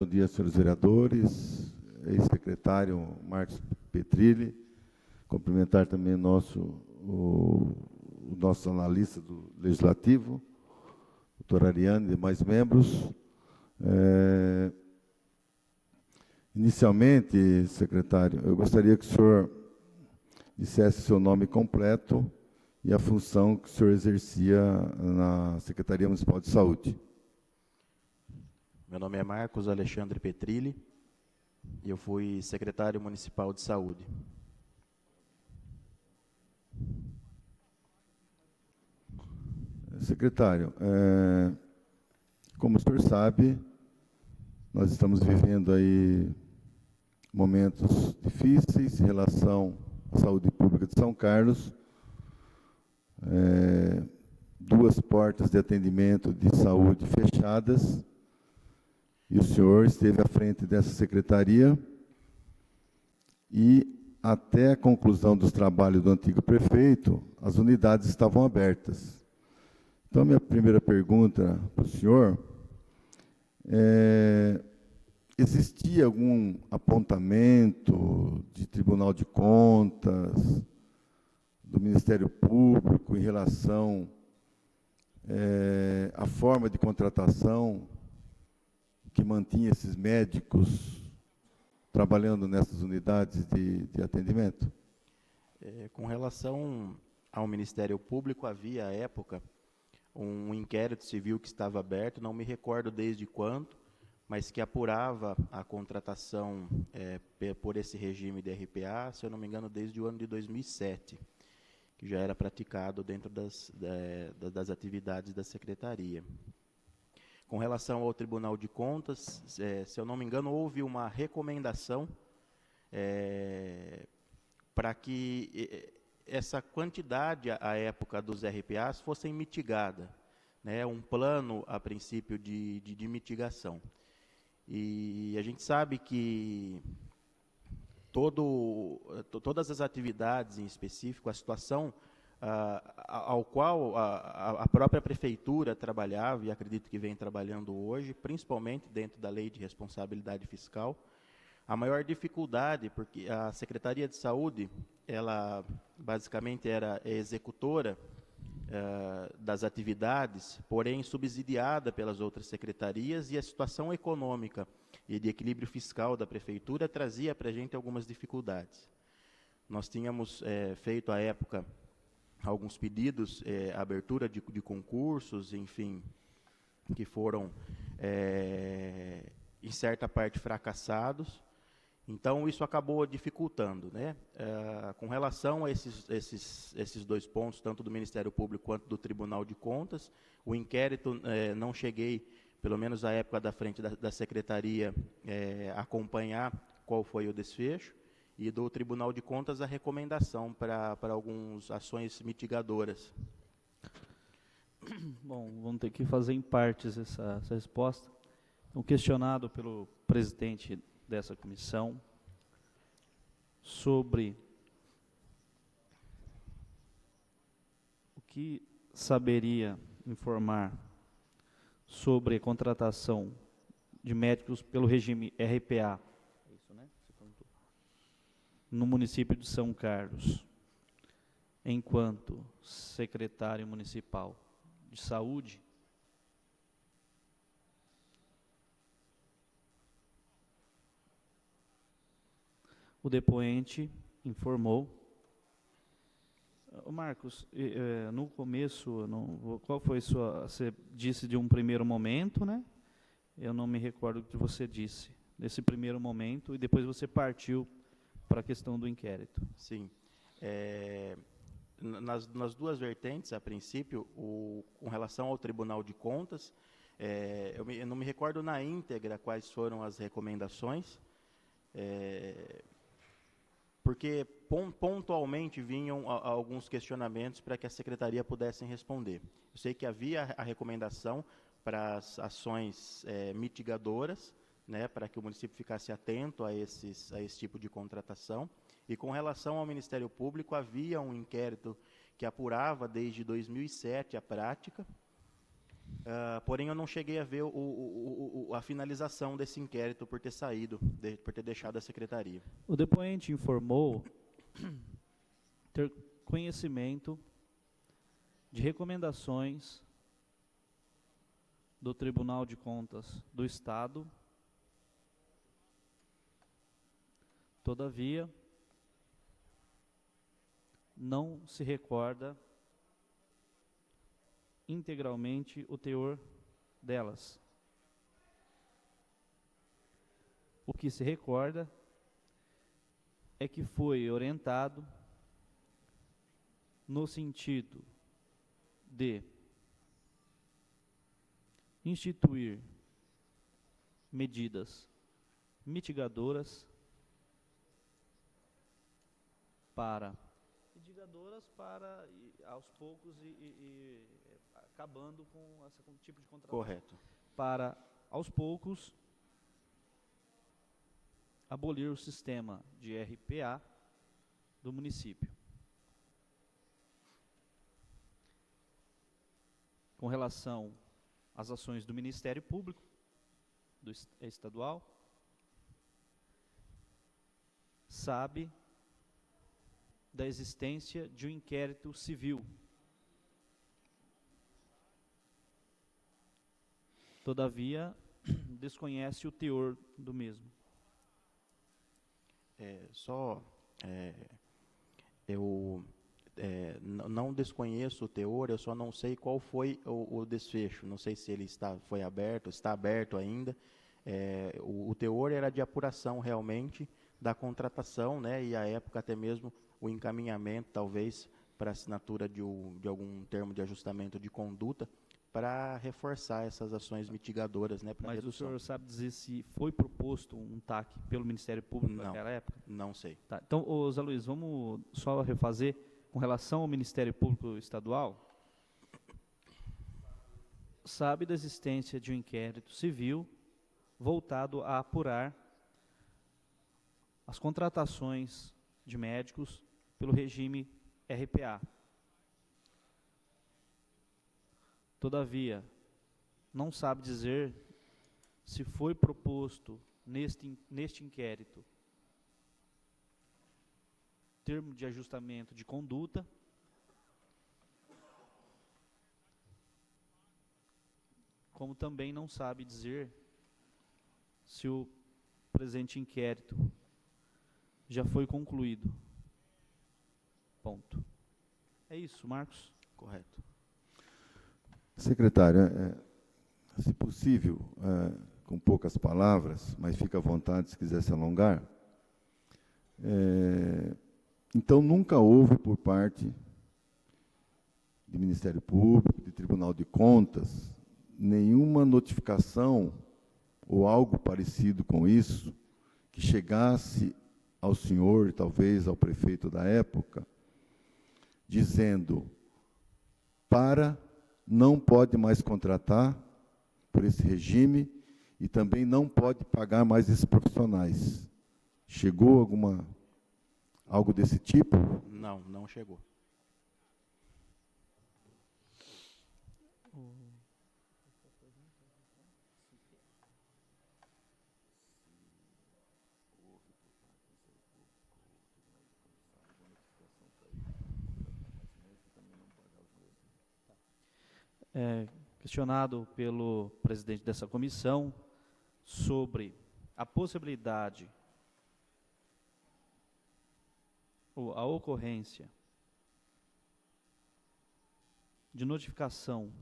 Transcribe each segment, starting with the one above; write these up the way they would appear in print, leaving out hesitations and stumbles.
Bom dia, senhores vereadores, ex-secretário Marcos Petrilli, cumprimentar também o nosso analista do Legislativo, doutor Ariane e demais membros. Inicialmente, secretário, eu gostaria que o senhor dissesse seu nome completo e a função que o senhor exercia na Secretaria Municipal de Saúde. Meu nome é Marcos Alexandre Petrilli e eu fui secretário municipal de saúde. Secretário, como o senhor sabe, nós estamos vivendo aí momentos difíceis em relação à saúde pública de São Carlos. Duas portas de atendimento de saúde fechadas, e o senhor esteve à frente dessa secretaria e, até a conclusão dos trabalhos do antigo prefeito, as unidades estavam abertas. Então, minha primeira pergunta para o senhor existia algum apontamento de Tribunal de Contas, do Ministério Público, em relação à forma de contratação que mantinha esses médicos trabalhando nessas unidades de atendimento? Com relação ao Ministério Público, havia, à época, um inquérito civil que estava aberto, não me recordo desde quando, mas que apurava a contratação por esse regime de RPA, se eu não me engano, desde o ano de 2007, que já era praticado dentro das atividades da Secretaria. Com relação ao Tribunal de Contas, se eu não me engano, houve uma recomendação para que essa quantidade, à época dos RPAs, fosse mitigada, né, um plano, a princípio, de mitigação. E a gente sabe que todas as atividades, em específico, a situação ao qual a própria prefeitura trabalhava, e acredito que vem trabalhando hoje, principalmente dentro da lei de responsabilidade fiscal, a maior dificuldade, porque a Secretaria de Saúde, ela basicamente era executora das atividades, porém subsidiada pelas outras secretarias, e a situação econômica e de equilíbrio fiscal da prefeitura trazia para a gente algumas dificuldades. Nós tínhamos feito, à época, alguns pedidos, abertura de concursos, enfim, que foram, em certa parte, fracassados. Então, isso acabou dificultando, né? Com relação a esses dois pontos, tanto do Ministério Público quanto do Tribunal de Contas, o inquérito, não cheguei, pelo menos à época da frente da Secretaria, acompanhar qual foi o desfecho, e do Tribunal de Contas a recomendação para algumas ações mitigadoras. Bom, vamos ter que fazer em partes essa resposta. Então, questionado pelo presidente dessa comissão sobre o que saberia informar sobre a contratação de médicos pelo regime RPA, no município de São Carlos, enquanto secretário municipal de saúde, o depoente informou. Marcos, no começo, qual foi você disse de um primeiro momento, né? Eu não me recordo o que você disse, desse primeiro momento, e depois você partiu para a questão do inquérito. Sim. Nas duas vertentes, a princípio, com relação ao Tribunal de Contas, eu não me recordo na íntegra quais foram as recomendações, porque pontualmente vinham alguns questionamentos para que a Secretaria pudesse responder. Eu sei que havia a recomendação para as ações mitigadoras, né, para que o município ficasse atento a esse tipo de contratação. E com relação ao Ministério Público, havia um inquérito que apurava desde 2007 a prática, Porém, eu não cheguei a ver a finalização desse inquérito por ter saído, por ter deixado a secretaria. O depoente informou ter conhecimento de recomendações do Tribunal de Contas do Estado. Todavia, não se recorda integralmente o teor delas. O que se recorda é que foi orientado no sentido de instituir medidas mitigadoras para aos poucos acabando com esse tipo de contratação. Correto. Para aos poucos abolir o sistema de RPA do município. Com relação às ações do Ministério Público Estadual, sabe da existência de um inquérito civil. Todavia, desconhece o teor do mesmo. Eu não desconheço o teor, eu só não sei qual foi o desfecho. Não sei se ele foi aberto, está aberto ainda. O teor era de apuração realmente da contratação, né, e à época até mesmo o encaminhamento, talvez, para assinatura de algum termo de ajustamento de conduta, para reforçar essas ações mitigadoras, né, para redução. Mas o senhor sabe dizer se foi proposto um TAC pelo Ministério Público naquela época? Não sei. Tá. Então, Zé Luiz, vamos só refazer. Com relação ao Ministério Público Estadual, sabe da existência de um inquérito civil voltado a apurar as contratações de médicos pelo regime RPA. Todavia, não sabe dizer se foi proposto neste inquérito termo de ajustamento de conduta, como também não sabe dizer se o presente inquérito já foi concluído. Ponto. É isso, Marcos? Correto. Secretária, se possível, com poucas palavras, mas fica à vontade se quiser se alongar. Então, nunca houve por parte do Ministério Público, do Tribunal de Contas, nenhuma notificação ou algo parecido com isso que chegasse ao senhor, talvez ao prefeito da época, dizendo: não pode mais contratar por esse regime e também não pode pagar mais esses profissionais. Chegou algo desse tipo? Não chegou. Questionado pelo presidente dessa comissão sobre a possibilidade ou a ocorrência de notificação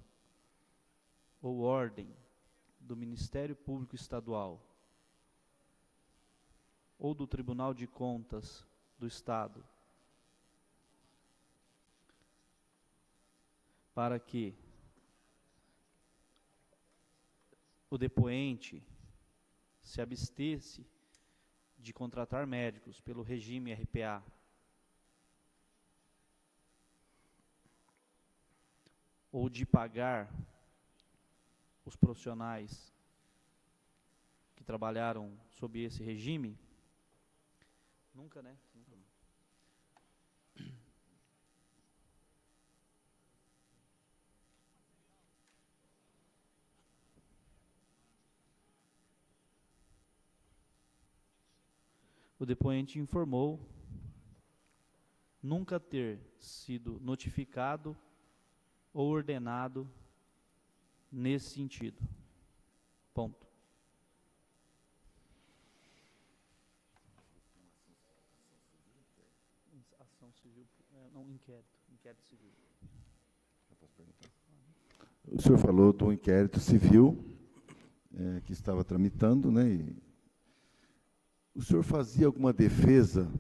ou ordem do Ministério Público Estadual ou do Tribunal de Contas do Estado para que o depoente se abstesse de contratar médicos pelo regime RPA ou de pagar os profissionais que trabalharam sob esse regime? Nunca, né? Nunca. o depoente informou nunca ter sido notificado ou ordenado nesse sentido. Ponto. Ação civil, não, inquérito civil. O senhor falou do inquérito civil que estava tramitando, né? E o senhor fazia alguma defesa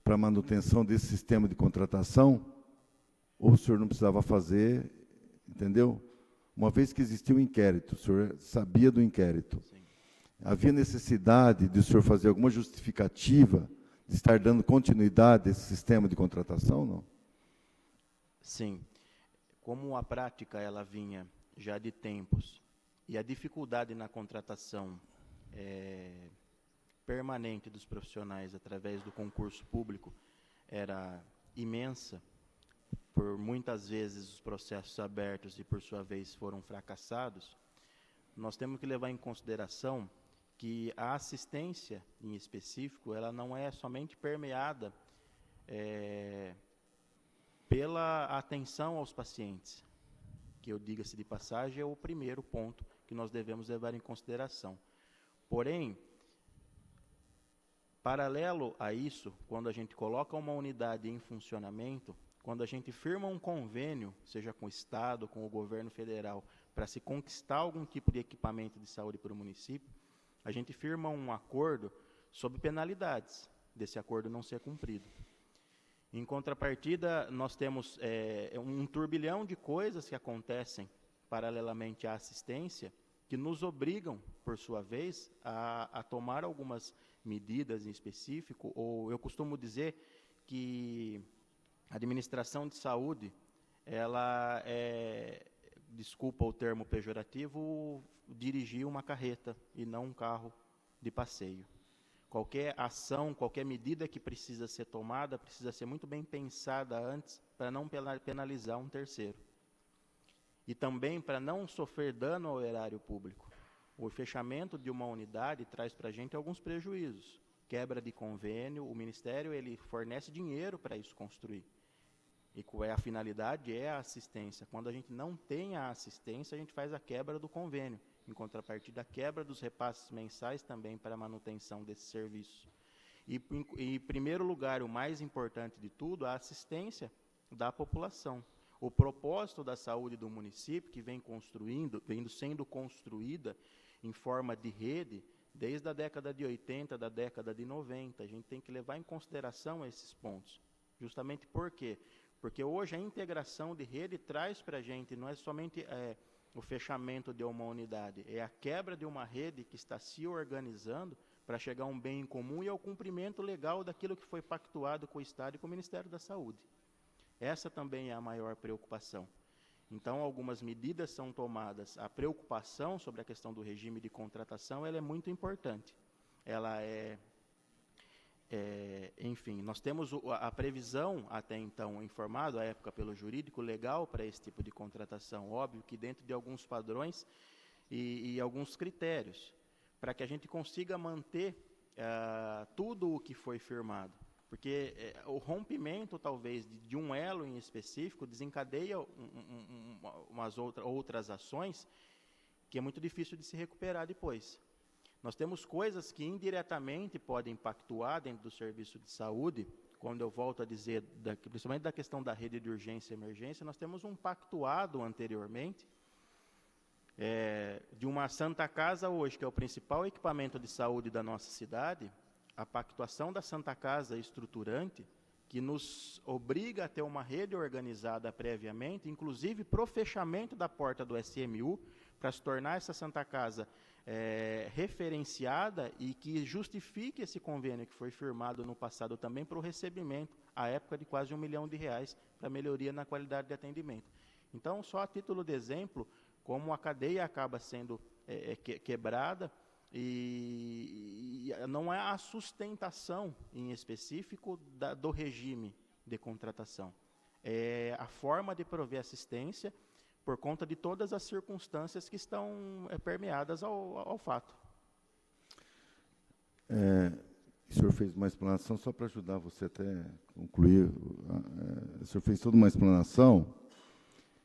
para a manutenção desse sistema de contratação? Ou o senhor não precisava fazer, entendeu? Uma vez que existia o inquérito, o senhor sabia do inquérito. Sim. Havia necessidade de o senhor fazer alguma justificativa de estar dando continuidade a esse sistema de contratação, não? Sim. Como a prática ela vinha já de tempos e a dificuldade na contratação permanente dos profissionais através do concurso público era imensa, por muitas vezes os processos abertos e por sua vez foram fracassados, nós temos que levar em consideração que a assistência em específico ela não é somente permeada pela atenção aos pacientes, que eu diga-se de passagem é o primeiro ponto que nós devemos levar em consideração. Porém, paralelo a isso, quando a gente coloca uma unidade em funcionamento, quando a gente firma um convênio, seja com o Estado, com o governo federal, para se conquistar algum tipo de equipamento de saúde para o município, a gente firma um acordo sob penalidades desse acordo não ser cumprido. Em contrapartida, nós temos um turbilhão de coisas que acontecem paralelamente à assistência, que nos obrigam, por sua vez, a tomar algumas medidas em específico, ou eu costumo dizer que a administração de saúde, ela desculpa o termo pejorativo, dirigir uma carreta e não um carro de passeio. Qualquer ação, qualquer medida que precisa ser tomada, precisa ser muito bem pensada antes, para não penalizar um terceiro. E também para não sofrer dano ao erário público. O fechamento de uma unidade traz para a gente alguns prejuízos. Quebra de convênio, o Ministério ele fornece dinheiro para isso construir. E a finalidade é a assistência. Quando a gente não tem a assistência, a gente faz a quebra do convênio. Em contrapartida, a quebra dos repasses mensais também para a manutenção desse serviço. E, em primeiro lugar, o mais importante de tudo, a assistência da população. O propósito da saúde do município, que vem sendo construída em forma de rede, desde a década de 80, da década de 90, a gente tem que levar em consideração esses pontos. Justamente por quê? Porque hoje a integração de rede traz para a gente, não é somente o fechamento de uma unidade, é a quebra de uma rede que está se organizando para chegar a um bem em comum e ao cumprimento legal daquilo que foi pactuado com o Estado e com o Ministério da Saúde. Essa também é a maior preocupação. Então, algumas medidas são tomadas. A preocupação sobre a questão do regime de contratação ela é muito importante. Ela enfim, nós temos a previsão, até então informado, à época pelo jurídico, legal para esse tipo de contratação, óbvio que dentro de alguns padrões e alguns critérios, para que a gente consiga manter tudo o que foi firmado. Porque o rompimento, talvez, de um elo em específico, desencadeia umas outras ações que é muito difícil de se recuperar depois. Nós temos coisas que indiretamente podem pactuar dentro do serviço de saúde, quando eu volto a dizer, principalmente da questão da rede de urgência e emergência, nós temos um pactuado anteriormente, de uma Santa Casa hoje, que é o principal equipamento de saúde da nossa cidade, a pactuação da Santa Casa estruturante, que nos obriga a ter uma rede organizada previamente, inclusive para o fechamento da porta do SMU, para se tornar essa Santa Casa referenciada e que justifique esse convênio que foi firmado no passado também para o recebimento, à época de quase R$1 milhão, para melhoria na qualidade de atendimento. Então, só a título de exemplo, como a cadeia acaba sendo quebrada, e não é a sustentação em específico do regime de contratação, é a forma de prover assistência por conta de todas as circunstâncias que estão permeadas ao fato. O senhor fez uma explanação, só para ajudar você até concluir, o senhor fez toda uma explanação,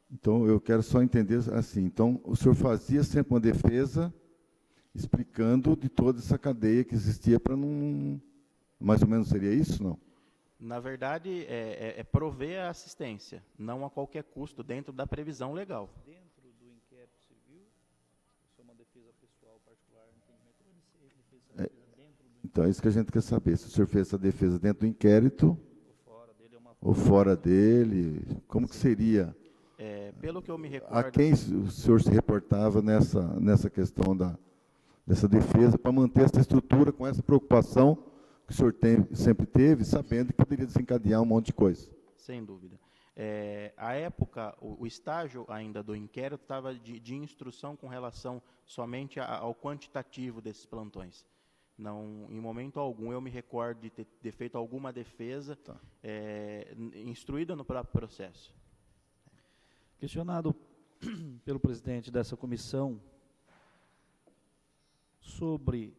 então eu quero só entender assim, então o senhor fazia sempre uma defesa explicando de toda essa cadeia que existia para não... Mais ou menos seria isso, não? Na verdade, é prover a assistência, não a qualquer custo, dentro da previsão legal. Dentro do inquérito civil, isso é uma defesa pessoal particular, entendimento, ele fez essa defesa dentro do Então é isso que a gente quer saber, se o senhor fez essa defesa dentro do inquérito, fora dele, é uma ou fora dele, como que seria? Pelo que eu me recordo... A quem o senhor se reportava nessa questão dessa defesa, para manter essa estrutura com essa preocupação que o senhor sempre teve, sabendo que poderia desencadear um monte de coisa? Sem dúvida. À época, o estágio ainda do inquérito estava de instrução com relação somente ao quantitativo desses plantões. Não, em momento algum eu me recordo de ter feito alguma defesa instruída no próprio processo. Questionado pelo presidente dessa comissão sobre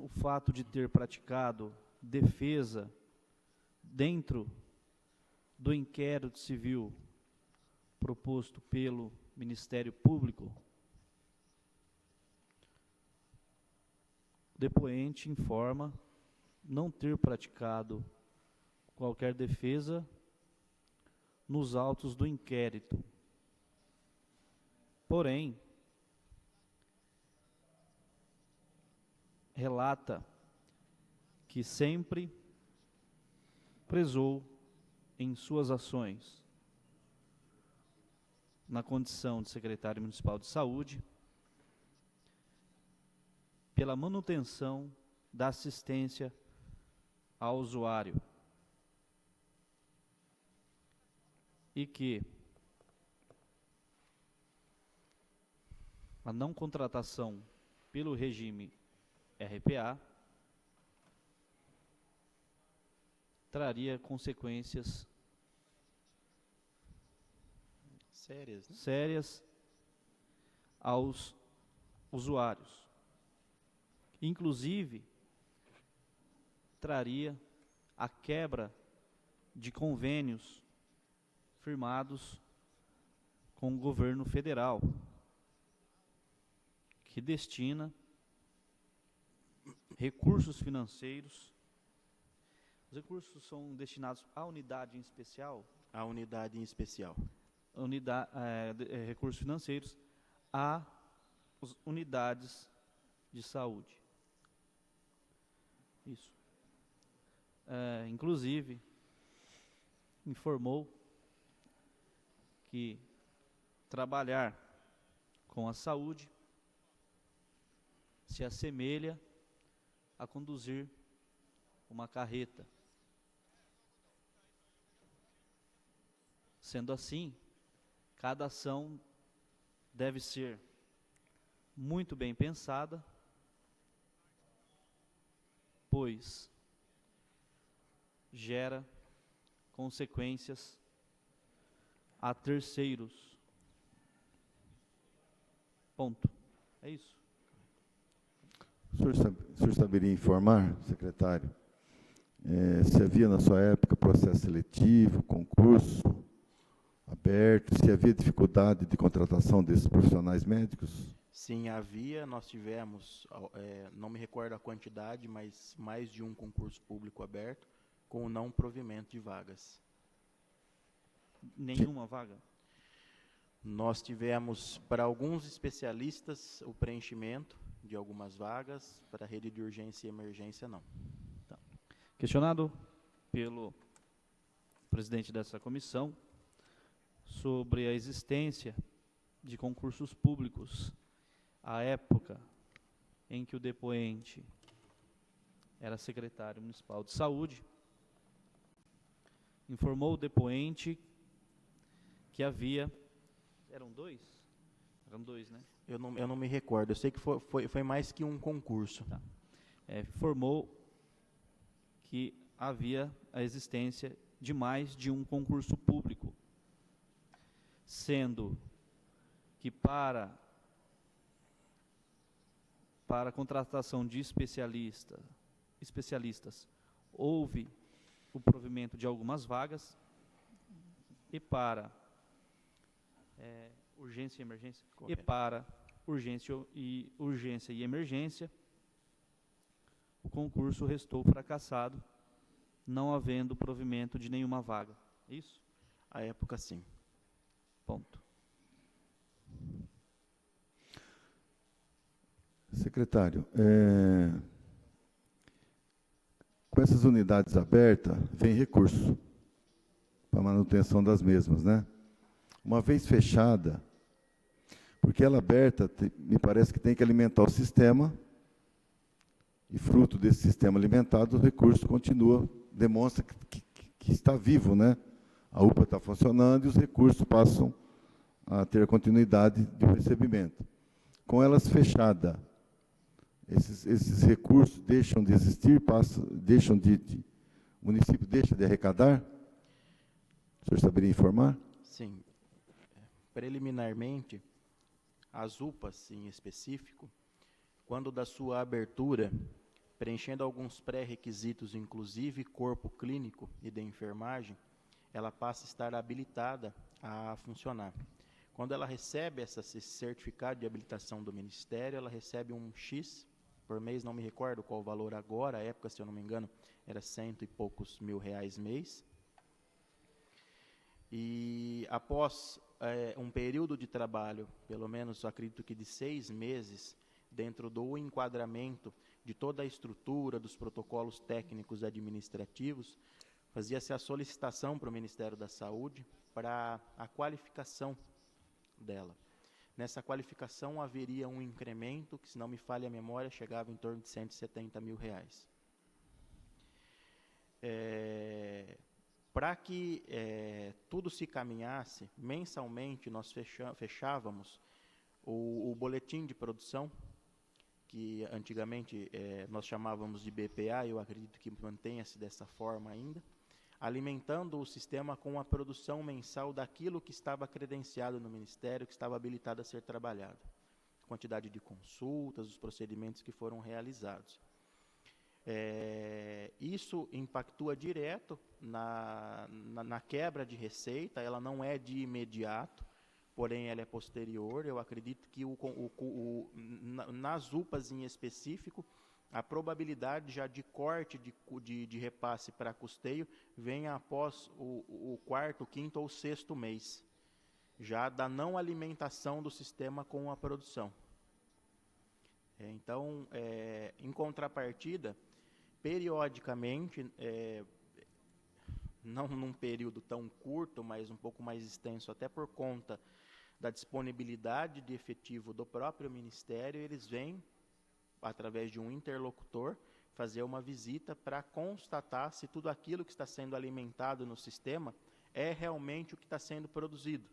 o fato de ter praticado defesa dentro do inquérito civil proposto pelo Ministério Público, o depoente informa não ter praticado qualquer defesa nos autos do inquérito. Porém, relata que sempre prezou em suas ações, na condição de secretário municipal de saúde, pela manutenção da assistência ao usuário, e que a não contratação pelo regime RPA traria consequências sérias aos usuários. Inclusive, traria a quebra de convênios firmados com o governo federal, que destina recursos financeiros. Os recursos são destinados à unidade em especial? A unidade em especial. Recursos financeiros a unidades de saúde. Isso. Inclusive, informou que trabalhar com a saúde se assemelha a conduzir uma carreta. Sendo assim, cada ação deve ser muito bem pensada, pois gera consequências a terceiros. Ponto. É isso. O senhor saberia informar, secretário, se havia na sua época processo seletivo, concurso aberto, se havia dificuldade de contratação desses profissionais médicos? Sim, havia. Nós tivemos, não me recordo a quantidade, mas mais de um concurso público aberto com o não provimento de vagas. Nenhuma vaga? Nós tivemos, para alguns especialistas, o preenchimento de algumas vagas, para a rede de urgência e emergência, não. Tá. Questionado pelo presidente dessa comissão sobre a existência de concursos públicos à época em que o depoente era secretário municipal de saúde, informou o depoente que havia... Eram dois? Eram dois, né? Eu não me recordo. Eu sei que foi mais que um concurso. Tá. Informou que havia a existência de mais de um concurso público, sendo que para para a contratação de especialistas, houve o provimento de algumas vagas, e para urgência e emergência, Correto. e para urgência e emergência, o concurso restou fracassado, não havendo provimento de nenhuma vaga. Isso? À época, sim. Ponto. Secretário, com essas unidades abertas, vem recurso para manutenção das mesmas, né? Uma vez fechada, porque ela aberta, me parece que tem que alimentar o sistema, e fruto desse sistema alimentado, o recurso continua, demonstra que está vivo, né? A UPA está funcionando e os recursos passam a ter a continuidade de recebimento. Com elas fechadas, esses recursos deixam de existir, o município deixa de arrecadar? O senhor saberia informar? Sim. Preliminarmente, as UPAs, em específico, quando da sua abertura, preenchendo alguns pré-requisitos, inclusive corpo clínico e de enfermagem, ela passa a estar habilitada a funcionar. Quando ela recebe esse certificado de habilitação do Ministério, ela recebe um X por mês, não me recordo qual o valor agora, à época, se eu não me engano, era 100 e poucos mil reais mês. E após um período de trabalho, pelo menos acredito que de 6 meses, dentro do enquadramento de toda a estrutura, dos protocolos técnicos administrativos, fazia-se a solicitação para o Ministério da Saúde para a qualificação dela. Nessa qualificação haveria um incremento que, se não me falha a memória, chegava em torno de 170 mil reais. Para que tudo se caminhasse, mensalmente nós fechávamos o boletim de produção, que antigamente nós chamávamos de BPA, eu acredito que mantenha-se dessa forma ainda, alimentando o sistema com a produção mensal daquilo que estava credenciado no Ministério, que estava habilitado a ser trabalhado. Quantidade de consultas, os procedimentos que foram realizados. Isso impactua direto na quebra de receita, ela não é de imediato, porém ela é posterior. Eu acredito que nas UPAs em específico, a probabilidade já de corte de repasse para custeio vem após o quarto, quinto ou sexto mês, já da não alimentação do sistema com a produção. Então, em contrapartida, periodicamente, não num período tão curto, mas um pouco mais extenso, até por conta da disponibilidade de efetivo do próprio Ministério, eles vêm, através de um interlocutor, fazer uma visita para constatar se tudo aquilo que está sendo alimentado no sistema é realmente o que está sendo produzido.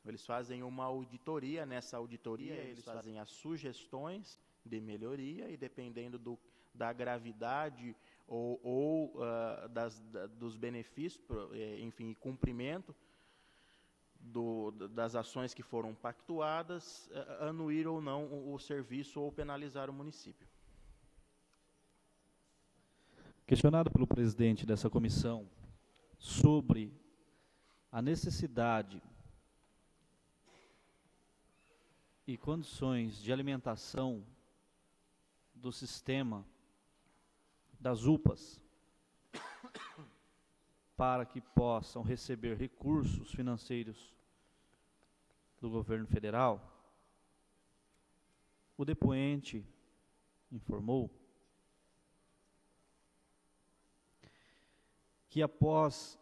Eles fazem uma auditoria, nessa auditoria eles fazem as sugestões de melhoria e, dependendo da gravidade ou dos benefícios, enfim, cumprimento das ações que foram pactuadas, anuir ou não o serviço ou penalizar o município. Questionado pelo presidente dessa comissão sobre a necessidade e condições de alimentação do sistema das UPAs para que possam receber recursos financeiros do governo federal, o depoente informou que após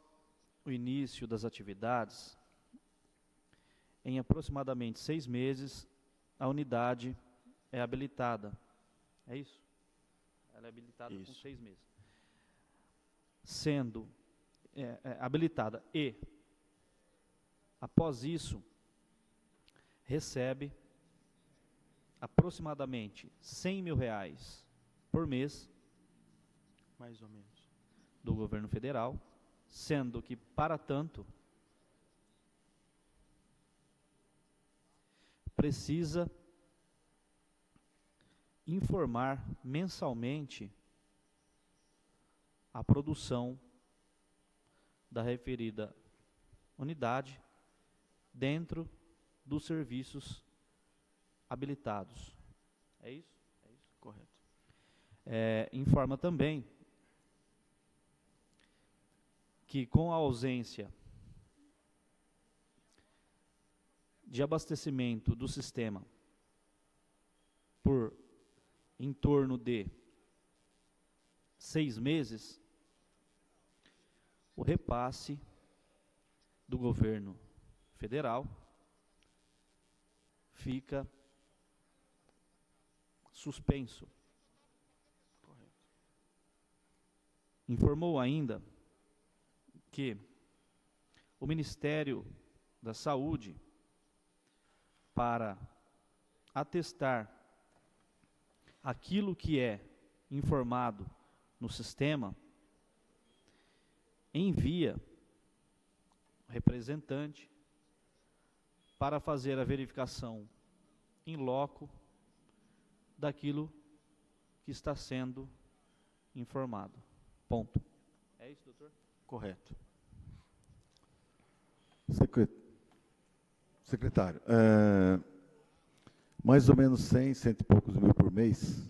o início das atividades, em aproximadamente 6 meses, a unidade é habilitada. É isso? Ela é habilitada com 6 meses. Sendo habilitada e, após isso, recebe aproximadamente 100 mil reais por mês, mais ou menos, do governo federal, sendo que, para tanto, precisa informar mensalmente a produção da referida unidade dentro dos serviços habilitados. É isso? É isso? Correto. Informa também que, com a ausência de abastecimento do sistema por em torno de 6 meses, o repasse do governo federal fica suspenso. Correto. Informou ainda que o Ministério da Saúde, para atestar aquilo que é informado no sistema, envia representante para fazer a verificação in loco daquilo que está sendo informado. Ponto. É isso, doutor? Correto. Secretário, mais ou menos 100, cento e poucos mil por mês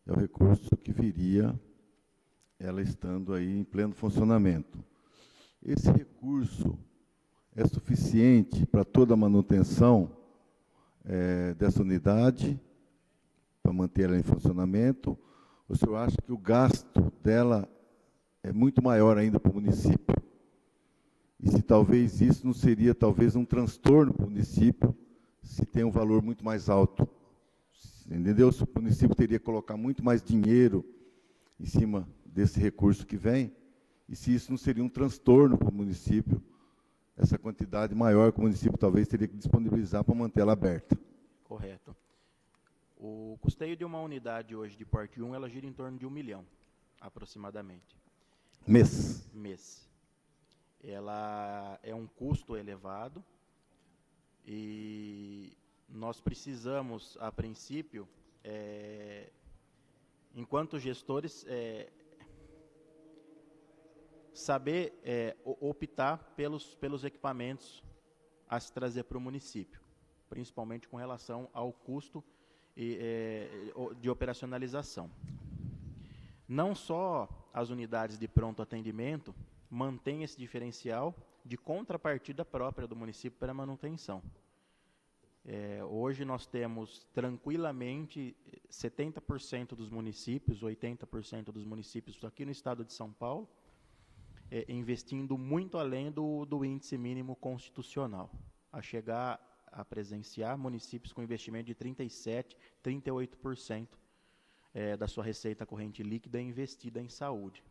é o recurso que viria ela estando aí em pleno funcionamento. Esse recurso é suficiente para toda a manutenção dessa unidade, para manter ela em funcionamento? O senhor acha que o gasto dela é muito maior ainda para o município? E se talvez isso não seria talvez um transtorno para o município, se tem um valor muito mais alto? Entendeu? Se o município teria que colocar muito mais dinheiro em cima desse recurso que vem, e se isso não seria um transtorno para o município, essa quantidade maior que o município talvez teria que disponibilizar para manter ela aberta. Correto. O custeio de uma unidade hoje de porte 1, ela gira em torno de 1 milhão, aproximadamente. Mês. Ela é um custo elevado e nós precisamos, a princípio, enquanto gestores, saber optar pelos equipamentos a se trazer para o município, principalmente com relação ao custo de operacionalização. Não só as unidades de pronto atendimento mantêm esse diferencial de contrapartida própria do município para a manutenção. Hoje nós temos tranquilamente 70% dos municípios, 80% dos municípios aqui no estado de São Paulo, investindo muito além do índice mínimo constitucional, a chegar a presenciar municípios com investimento de 37%, 38% da sua receita corrente líquida investida em saúde.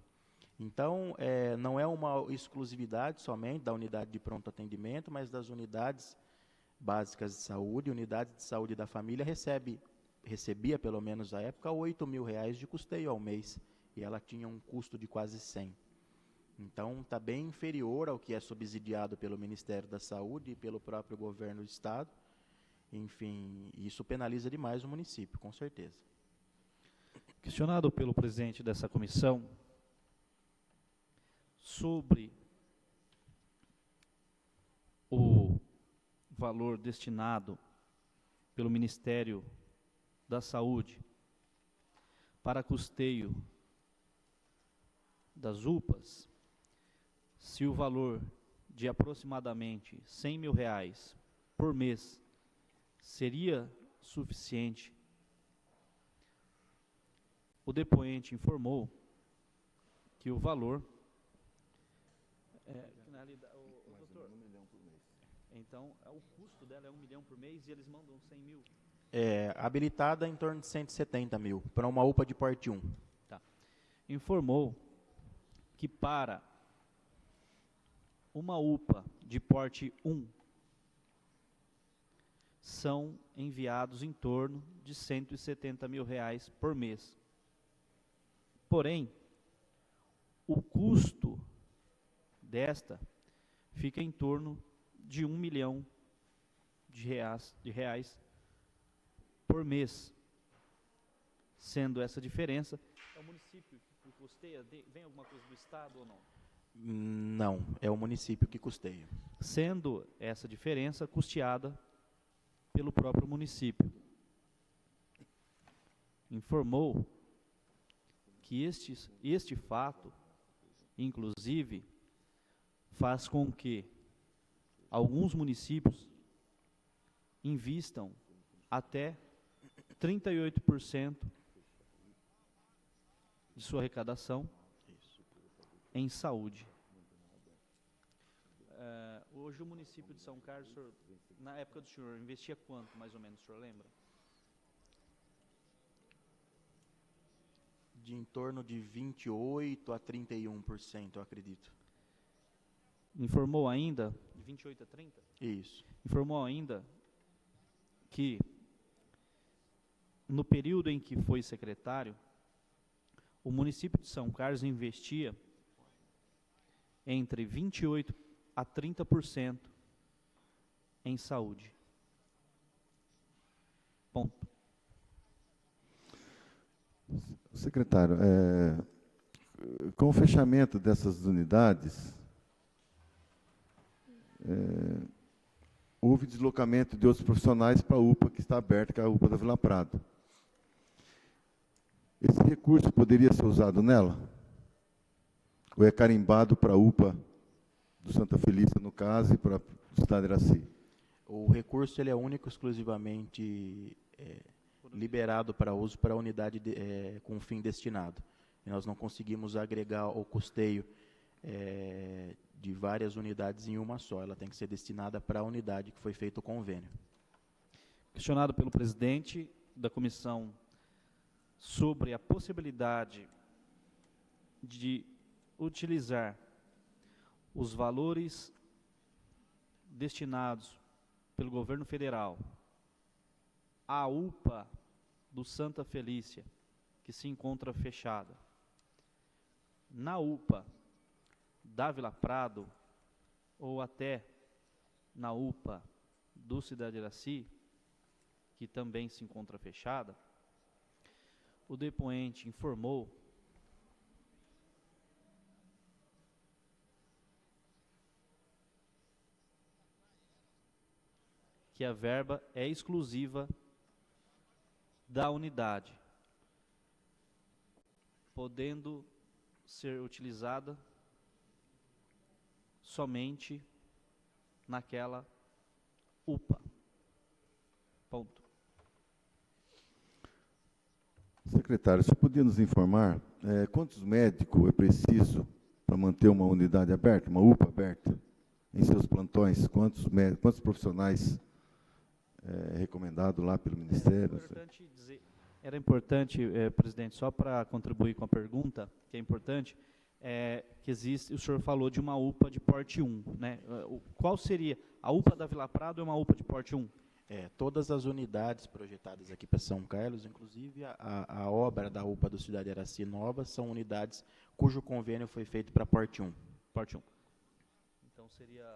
Então, não é uma exclusividade somente da unidade de pronto atendimento, mas das unidades básicas de saúde. Unidades de saúde da família recebia, pelo menos à época, R$8.000 de custeio ao mês, e ela tinha um custo de quase 100. Então, está bem inferior ao que é subsidiado pelo Ministério da Saúde e pelo próprio governo do Estado. Enfim, isso penaliza demais o município, com certeza. Questionado pelo presidente dessa comissão sobre o valor destinado pelo Ministério da Saúde para custeio das UPAs, se o valor de aproximadamente R$100.000 por mês seria suficiente, o depoente informou que o valor doutor, então o custo dela é 1 milhão por mês e eles mandam 100 mil? Habilitada em torno de 170 mil, para uma UPA de porte 1. Tá. Informou que para uma UPA de porte 1 são enviados em torno de R$170.000 por mês. Porém, o custo desta fica em torno de 1 milhão de reais por mês. Sendo essa diferença, é o município que custeia? Vem alguma coisa do Estado ou não? Não, é o município que custeia. Sendo essa diferença custeada pelo próprio município. Informou que este fato, inclusive, faz com que alguns municípios invistam até 38% de sua arrecadação em saúde. Hoje o município de São Carlos, na época do senhor, investia quanto, mais ou menos, o senhor lembra? De em torno de 28% a 31%, eu acredito. Informou ainda, de 28 a 30? Isso. Informou ainda que, no período em que foi secretário, o município de São Carlos investia entre 28% a 30% em saúde. Ponto. Secretário, com o fechamento dessas unidades, houve deslocamento de outros profissionais para a UPA que está aberta, que é a UPA da Vila Prado. Esse recurso poderia ser usado nela? Ou é carimbado para a UPA do Santa Felícia, no caso, e para a Cidade Iraci? O recurso ele é único, exclusivamente liberado para uso para a unidade com fim destinado. E nós não conseguimos agregar o custeio de várias unidades em uma só. Ela tem que ser destinada para a unidade que foi feito o convênio. Questionado pelo presidente da comissão sobre a possibilidade de utilizar os valores destinados pelo governo federal à UPA do Santa Felícia, que se encontra fechada, na UPA da Vila Prado, ou até na UPA do Cidade Iraci, que também se encontra fechada, o depoente informou que a verba é exclusiva da unidade, podendo ser utilizada somente naquela UPA. Ponto. Secretário, você podia nos informar quantos médicos é preciso para manter uma unidade aberta, uma UPA aberta, em seus plantões? Quantos profissionais é recomendado lá pelo Ministério? Era importante, presidente, só para contribuir com a pergunta, que é importante, que existe, o senhor falou de uma UPA de porte 1, né? Qual seria? A UPA da Vila Prado é uma UPA de porte 1? Todas as unidades projetadas aqui para São Carlos, inclusive a obra da UPA do Cidade Iraci Nova, são unidades cujo convênio foi feito para porte 1. Porte 1. Então seria,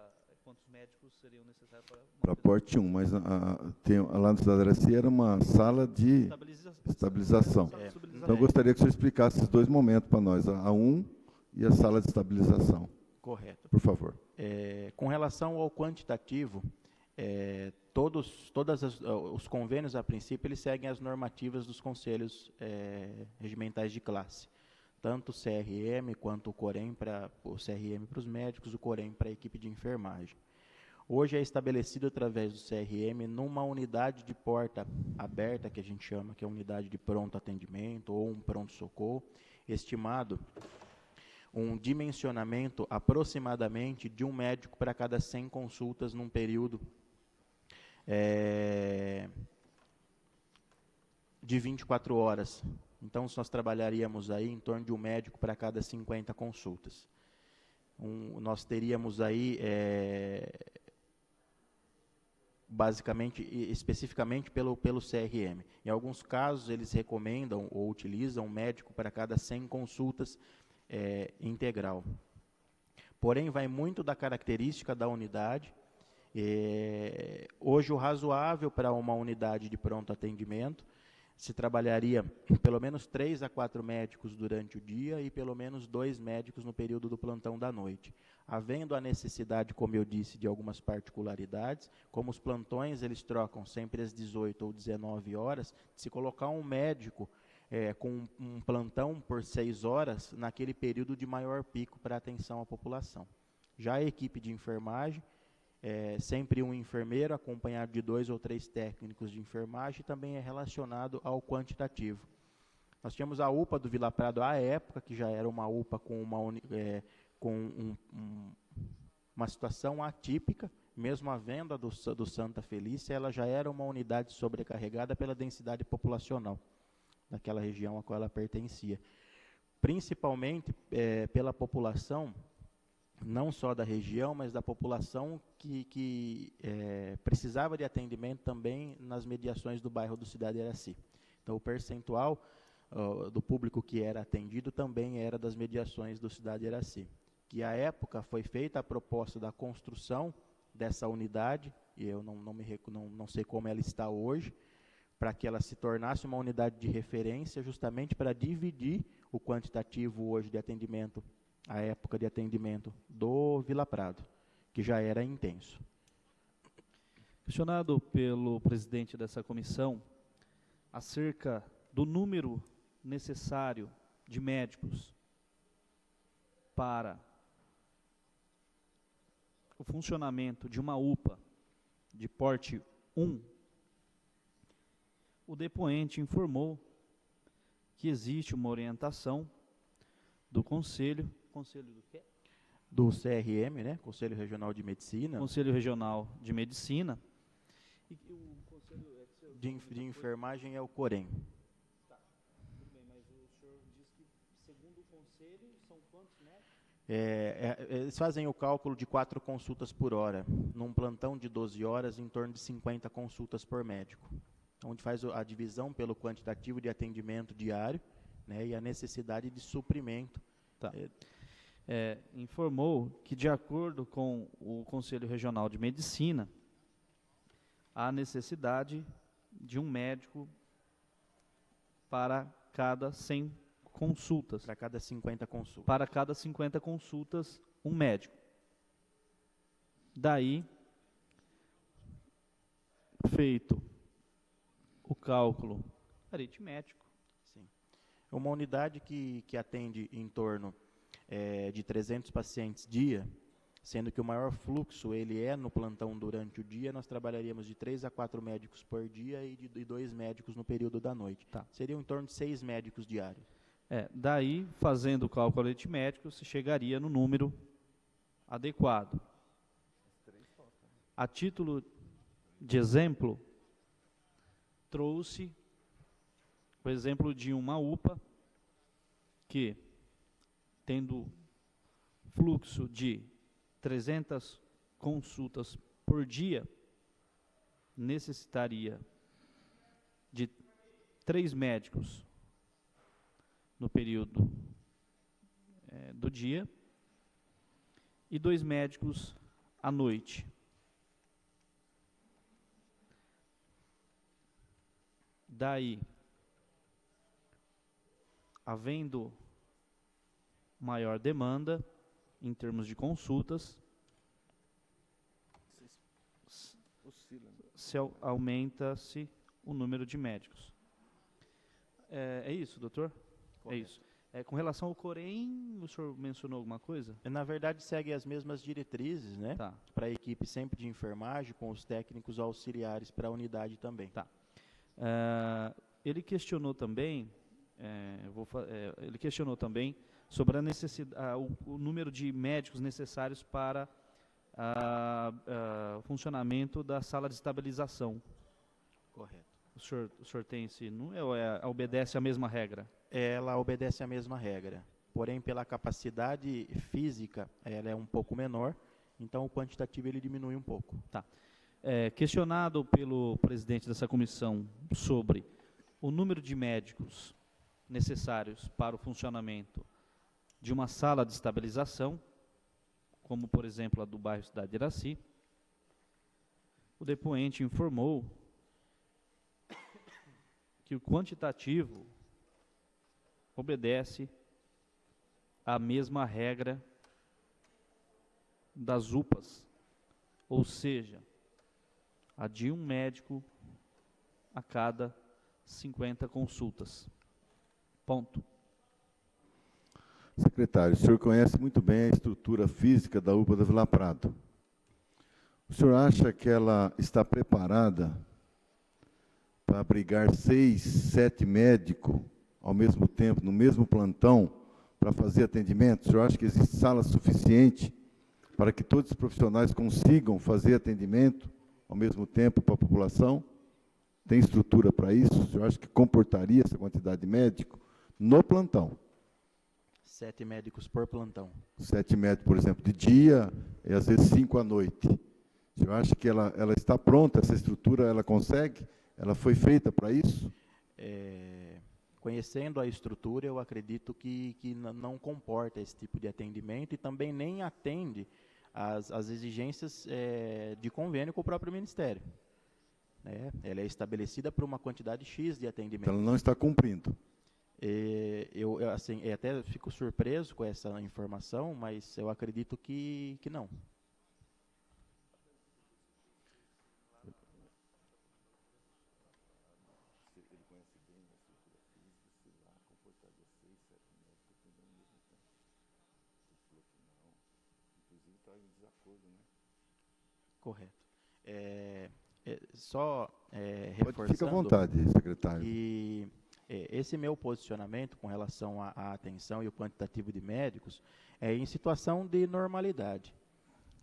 quantos médicos seriam necessários para porte 1, mas lá no Cidade Iraci era uma sala de estabilização. Então eu gostaria que o senhor explicasse esses dois momentos para nós, a 1 e a sala de estabilização. Correto. Por favor. Com relação ao quantitativo, os convênios, a princípio, eles seguem as normativas dos conselhos regimentais de classe. Tanto o CRM quanto o COREM, o CRM para os médicos, o COREM para a equipe de enfermagem. Hoje é estabelecido através do CRM numa unidade de porta aberta, que a gente chama, que é a unidade de pronto atendimento ou um pronto-socorro, estimado um dimensionamento aproximadamente de um médico para cada 100 consultas num período de 24 horas. Então, nós trabalharíamos aí em torno de um médico para cada 50 consultas. Nós teríamos aí, basicamente, especificamente pelo CRM. Em alguns casos, eles recomendam ou utilizam um médico para cada 100 consultas integral. Porém, vai muito da característica da unidade. Hoje, o razoável para uma unidade de pronto atendimento se trabalharia pelo menos 3 a 4 médicos durante o dia e pelo menos 2 médicos no período do plantão da noite. Havendo a necessidade, como eu disse, de algumas particularidades, como os plantões eles trocam sempre às 18 ou 19 horas, se colocar um médico com um plantão por 6 horas naquele período de maior pico para atenção à população. Já a equipe de enfermagem, sempre um enfermeiro acompanhado de 2 ou 3 técnicos de enfermagem, também é relacionado ao quantitativo. Nós tínhamos a UPA do Vila Prado à época, que já era uma UPA com uma situação atípica, mesmo a venda do Santa Felícia, ela já era uma unidade sobrecarregada pela densidade populacional daquela região a qual ela pertencia. Principalmente pela população, não só da região, mas da população que precisava de atendimento também nas mediações do bairro do Cidade Iraci. Então, o percentual do público que era atendido também era das mediações do Cidade Iraci. Que, à época, foi feita a proposta da construção dessa unidade, e eu não sei como ela está hoje, para que ela se tornasse uma unidade de referência, justamente para dividir o quantitativo hoje de atendimento, a época de atendimento do Vila Prado, que já era intenso. Questionado pelo presidente dessa comissão acerca do número necessário de médicos para o funcionamento de uma UPA de porte 1, o depoente informou que existe uma orientação do Conselho do quê? Do CRM, né? Conselho Regional de Medicina. Conselho Regional de Medicina. E o Conselho de Enfermagem é o COREM. Tá, tudo bem, mas o senhor diz que, segundo o Conselho, são quantos médicos? Eles fazem o cálculo de 4 consultas por hora. Num plantão de 12 horas, em torno de 50 consultas por médico. Onde faz a divisão pelo quantitativo de atendimento diário, né, e a necessidade de suprimento. Tá. Informou que, de acordo com o Conselho Regional de Medicina, há necessidade de um médico para cada 100 consultas. Para cada 50 consultas. Para cada 50 consultas, um médico. Daí, feito o cálculo aritmético. Sim. Uma unidade que atende em torno de 300 pacientes dia, sendo que o maior fluxo ele é no plantão durante o dia, nós trabalharíamos de 3 a 4 médicos por dia e de 2 médicos no período da noite. Tá. Seriam em torno de 6 médicos diários. Daí, fazendo o cálculo aritmético, se chegaria no número adequado. A título de exemplo, trouxe o exemplo de uma UPA que, tendo fluxo de 300 consultas por dia, necessitaria de 3 médicos no período do dia e 2 médicos à noite. Daí, havendo maior demanda em termos de consultas, aumenta-se o número de médicos. É isso, doutor? Correto. É isso. Com relação ao COREM, o senhor mencionou alguma coisa? Na verdade, segue as mesmas diretrizes, né? Tá. Para a equipe sempre de enfermagem, com os técnicos auxiliares para a unidade também. Tá. Ele questionou também, sobre a necessidade, o número de médicos necessários para o funcionamento da sala de estabilização. Correto. O senhor tem esse número, ou obedece a mesma regra? Ela obedece a mesma regra, porém pela capacidade física ela é um pouco menor, então o quantitativo ele diminui um pouco. Tá. Questionado pelo presidente dessa comissão sobre o número de médicos necessários para o funcionamento de uma sala de estabilização, como por exemplo a do bairro Cidade de Iraci, o depoente informou que o quantitativo obedece à mesma regra das UPAs, ou seja, a de um médico a cada 50 consultas. Ponto. Secretário, o senhor conhece muito bem a estrutura física da UPA da Vila Prado. O senhor acha que ela está preparada para abrigar 6, 7 médicos ao mesmo tempo, no mesmo plantão, para fazer atendimento? O senhor acha que existe sala suficiente para que todos os profissionais consigam fazer atendimento ao mesmo tempo para a população? Tem estrutura para isso? O senhor acha que comportaria essa quantidade de médico no plantão? 7 médicos por plantão. 7 médicos, por exemplo, de dia, e às vezes 5 à noite. O senhor acha que ela está pronta, essa estrutura, ela consegue? Ela foi feita para isso? Conhecendo a estrutura, eu acredito que não comporta esse tipo de atendimento e também nem atende às exigências de convênio com o próprio Ministério. Ela é estabelecida por uma quantidade X de atendimento. Então, ela não está cumprindo. Eu assim, até fico surpreso com essa informação, mas eu acredito que não. Correto. Só reforçando... Fique à vontade, secretário. Que esse meu posicionamento com relação à atenção e o quantitativo de médicos é em situação de normalidade,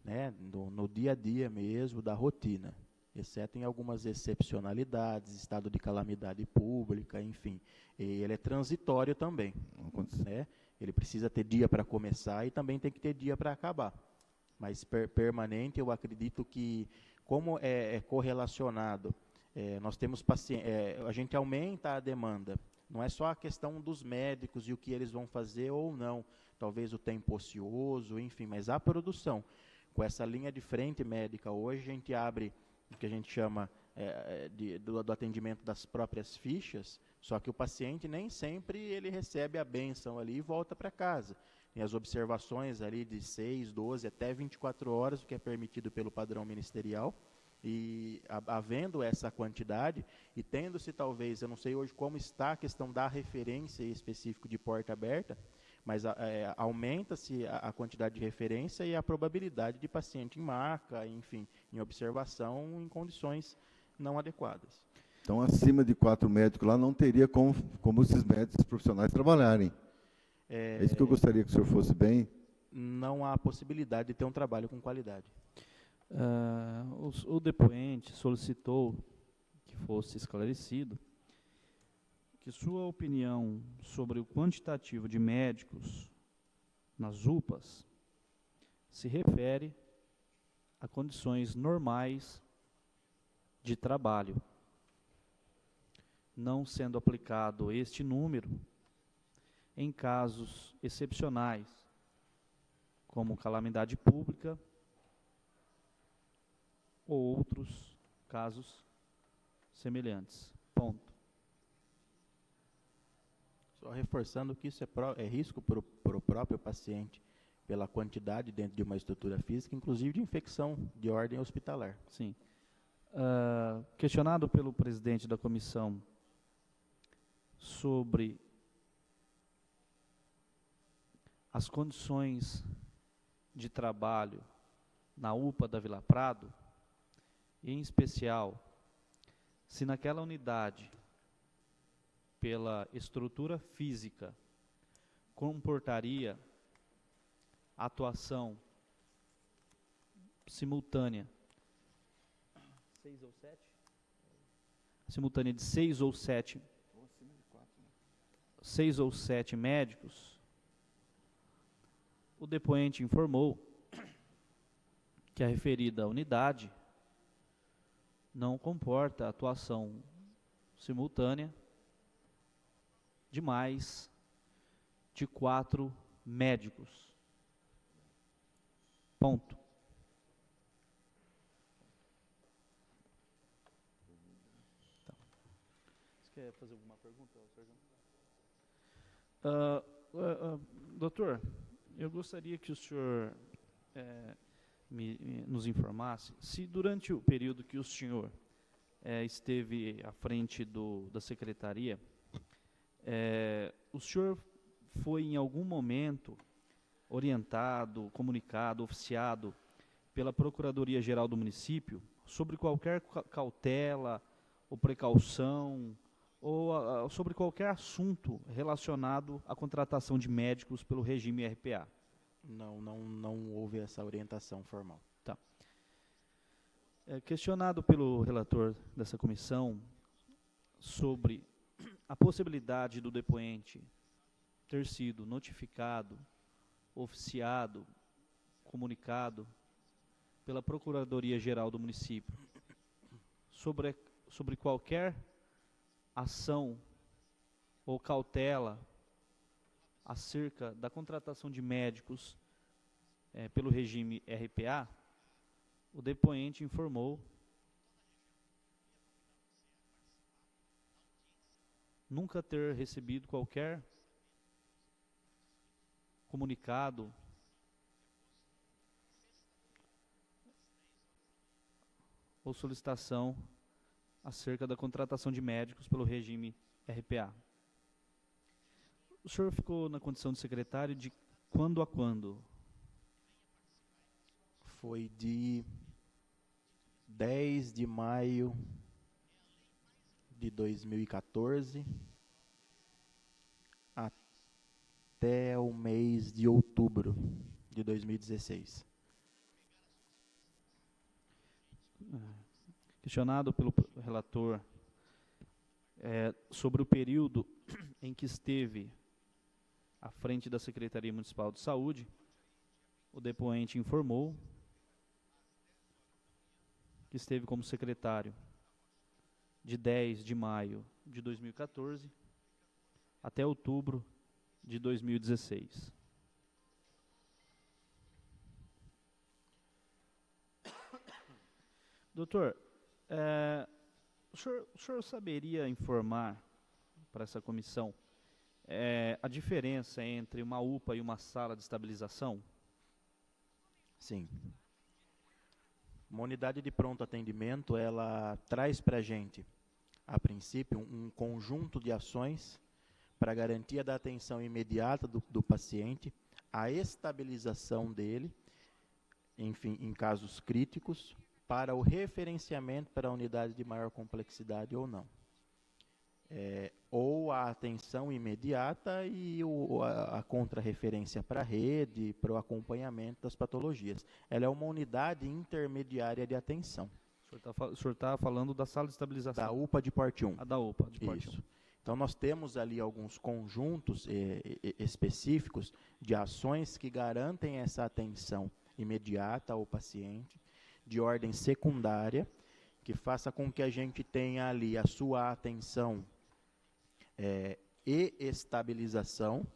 né, no dia a dia mesmo, da rotina, exceto em algumas excepcionalidades, estado de calamidade pública, enfim. E ele é transitório também, né? Ele precisa ter dia para começar e também tem que ter dia para acabar. Mas permanente, eu acredito que, como é correlacionado, nós temos pacientes, a gente aumenta a demanda. Não é só a questão dos médicos e o que eles vão fazer ou não, talvez o tempo ocioso, enfim, mas a produção. Com essa linha de frente médica, hoje a gente abre o que a gente chama do atendimento das próprias fichas, só que o paciente nem sempre ele recebe a bênção ali e volta para casa. Tem as observações ali de 6, 12, até 24 horas, o que é permitido pelo padrão ministerial. E havendo essa quantidade, e tendo-se talvez, eu não sei hoje como está a questão da referência específica de porta aberta, mas aumenta-se a quantidade de referência e a probabilidade de paciente em maca, enfim, em observação, em condições não adequadas. Então, acima de 4 médicos lá, não teria como esses médicos profissionais trabalharem. É isso que eu gostaria que o senhor fosse bem. Não há possibilidade de ter um trabalho com qualidade. O depoente solicitou que fosse esclarecido que sua opinião sobre o quantitativo de médicos nas UPAs se refere a condições normais de trabalho, não sendo aplicado este número em casos excepcionais, como calamidade pública ou outros casos semelhantes. Ponto. Só reforçando que isso é risco para o próprio paciente, pela quantidade dentro de uma estrutura física, inclusive de infecção de ordem hospitalar. Sim. Questionado pelo presidente da comissão sobre as condições de trabalho na UPA da Vila Prado, em especial, se naquela unidade, pela estrutura física, comportaria atuação simultânea, 6 ou 7? Simultânea de 6 ou 7, 6 ou 7 médicos, o depoente informou que a referida unidade não comporta atuação simultânea de mais de 4 médicos. Ponto. Tá. quer fazer alguma pergunta, Sérgio? Doutor, eu gostaria que o senhor nos informasse se durante o período que o senhor esteve à frente da secretaria, o senhor foi em algum momento orientado, comunicado, oficiado pela Procuradoria-Geral do município sobre qualquer cautela ou precaução ou sobre qualquer assunto relacionado à contratação de médicos pelo regime RPA? Não houve essa orientação formal. Tá. Questionado pelo relator dessa comissão sobre a possibilidade do depoente ter sido notificado, oficiado, comunicado pela Procuradoria-Geral do município sobre qualquer ação ou cautela acerca da contratação de médicos pelo regime RPA, o depoente informou nunca ter recebido qualquer comunicado ou solicitação acerca da contratação de médicos pelo regime RPA. O senhor ficou na condição de secretário de quando a quando? Foi de 10 de maio de 2014 até o mês de outubro de 2016. Questionado pelo relator sobre o período em que esteve à frente da Secretaria Municipal de Saúde, o depoente informou que esteve como secretário de 10 de maio de 2014 até outubro de 2016. Doutor, o senhor saberia informar para essa comissão a diferença entre uma UPA e uma sala de estabilização? Sim. Uma unidade de pronto atendimento, ela traz para a gente, a princípio, um conjunto de ações para garantia da atenção imediata do paciente, a estabilização dele, enfim, em casos críticos, para o referenciamento para a unidade de maior complexidade ou não. Ou a atenção imediata e a contrarreferência para a rede, para o acompanhamento das patologias. Ela é uma unidade intermediária de atenção. O senhor está falando da sala de estabilização? Da UPA de porte 1. Da UPA de porte 1. Isso. Então, nós temos ali alguns conjuntos específicos de ações que garantem essa atenção imediata ao paciente, de ordem secundária, que faça com que a gente tenha ali a sua atenção e estabilização,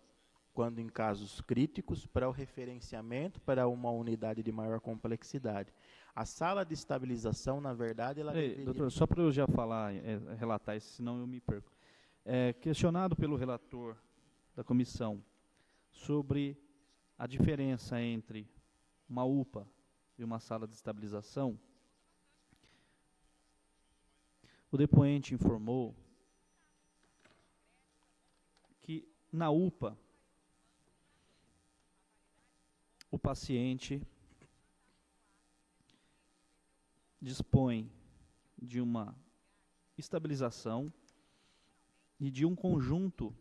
quando em casos críticos, para o referenciamento para uma unidade de maior complexidade. A sala de estabilização, na verdade, ela deveria... Doutor, só para eu já falar, relatar isso, senão eu me perco. Questionado pelo relator da comissão sobre a diferença entre uma UPA e uma sala de estabilização, o depoente informou que na UPA o paciente dispõe de uma estabilização e de um conjunto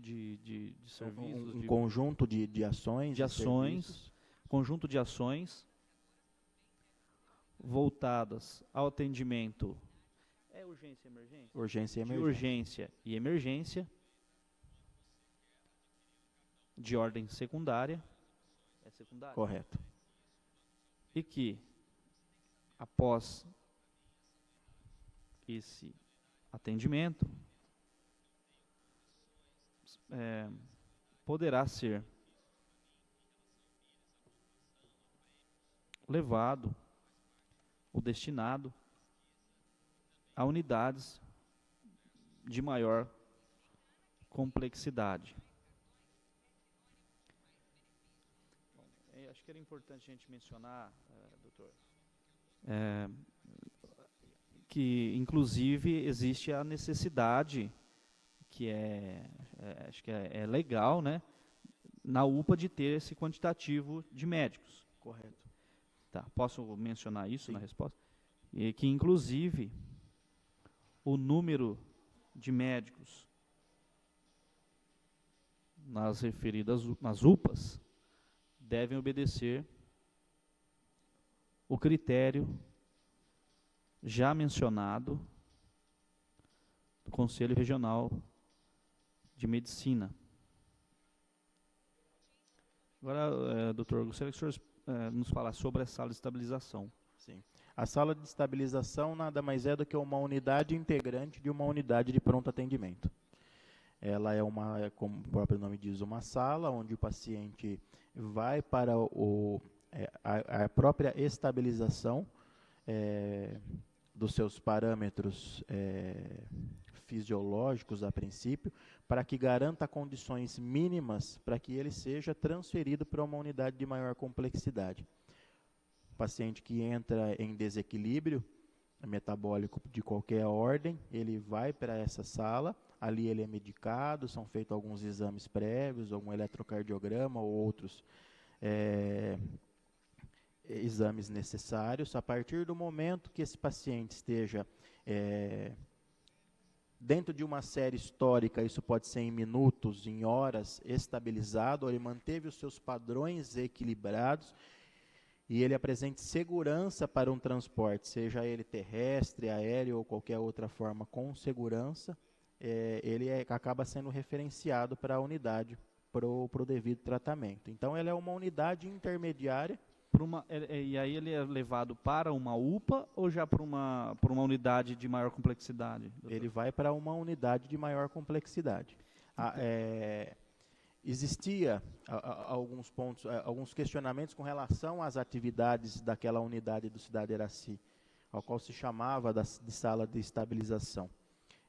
de serviços, conjunto de ações, conjunto de ações voltadas ao atendimento urgência e emergência? Urgência e emergência. De urgência e emergência, de ordem secundária. É secundária? Correto. E que, após esse atendimento, poderá ser levado ou destinado a unidades de maior complexidade. Acho que era importante a gente mencionar, doutor, que inclusive existe a necessidade, que acho que é legal, né, na UPA de ter esse quantitativo de médicos. Correto. Tá, posso mencionar isso? Sim. Na resposta? E que inclusive o número de médicos nas referidas nas UPAs devem obedecer o critério já mencionado do Conselho Regional de Medicina. Agora, doutor, gostaria que o senhor nos falasse sobre a sala de estabilização. Sim. A sala de estabilização nada mais é do que uma unidade integrante de uma unidade de pronto atendimento. Ela é como o próprio nome diz, uma sala onde o paciente vai para a própria estabilização dos seus parâmetros fisiológicos a princípio, para que garanta condições mínimas para que ele seja transferido para uma unidade de maior complexidade. O paciente que entra em desequilíbrio metabólico de qualquer ordem, ele vai para essa sala, ali ele é medicado, são feitos alguns exames prévios, algum eletrocardiograma ou outros exames necessários. A partir do momento que esse paciente esteja dentro de uma série histórica, isso pode ser em minutos, em horas, estabilizado, ele manteve os seus padrões equilibrados e ele apresente segurança para um transporte, seja ele terrestre, aéreo ou qualquer outra forma com segurança, ele acaba sendo referenciado para a unidade, para o devido tratamento. Então, ela é uma unidade intermediária. E aí ele é levado para uma UPA ou já para uma unidade de maior complexidade? Doutor? Ele vai para uma unidade de maior complexidade. Existia alguns pontos, alguns questionamentos com relação às atividades daquela unidade do Cidade Iraci, ao qual se chamava de sala de estabilização.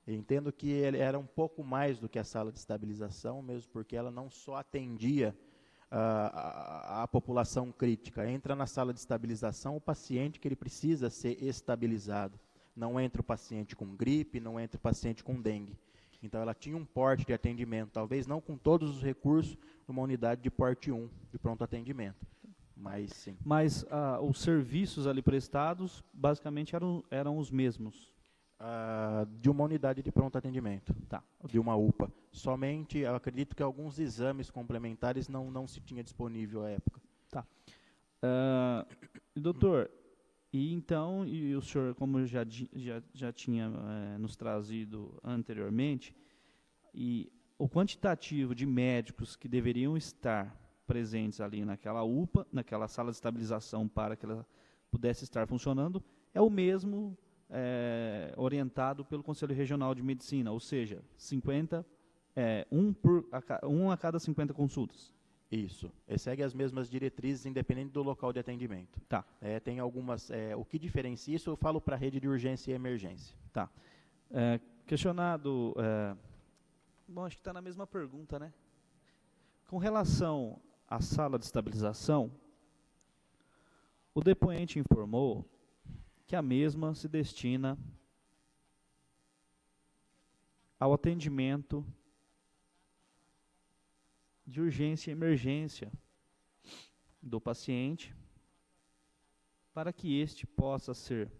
Eu entendo que ele era um pouco mais do que a sala de estabilização, mesmo porque ela não só atendia a população crítica. Entra na sala de estabilização o paciente que ele precisa ser estabilizado. Não entra o paciente com gripe, não entra o paciente com dengue. Então, ela tinha um porte de atendimento, talvez não com todos os recursos de uma unidade de porte 1, de pronto atendimento. Mas, sim. Mas os serviços ali prestados, basicamente, eram os mesmos? De uma unidade de pronto atendimento, tá. De uma UPA. Somente, eu acredito que alguns exames complementares não se tinha disponível à época. Tá. Doutor, e o senhor, como já tinha nos trazido anteriormente, e o quantitativo de médicos que deveriam estar presentes ali naquela UPA, naquela sala de estabilização para que ela pudesse estar funcionando, é o mesmo orientado pelo Conselho Regional de Medicina, ou seja, 50, um a cada 50 consultas. Isso. Segue as mesmas diretrizes, independente do local de atendimento. Tá. Tem algumas... o que diferencia isso, eu falo para a rede de urgência e emergência. Tá. Questionado... bom, acho que está na mesma pergunta, né? Com relação à sala de estabilização, o depoente informou que a mesma se destina ao atendimento de urgência e emergência do paciente, para que este possa ser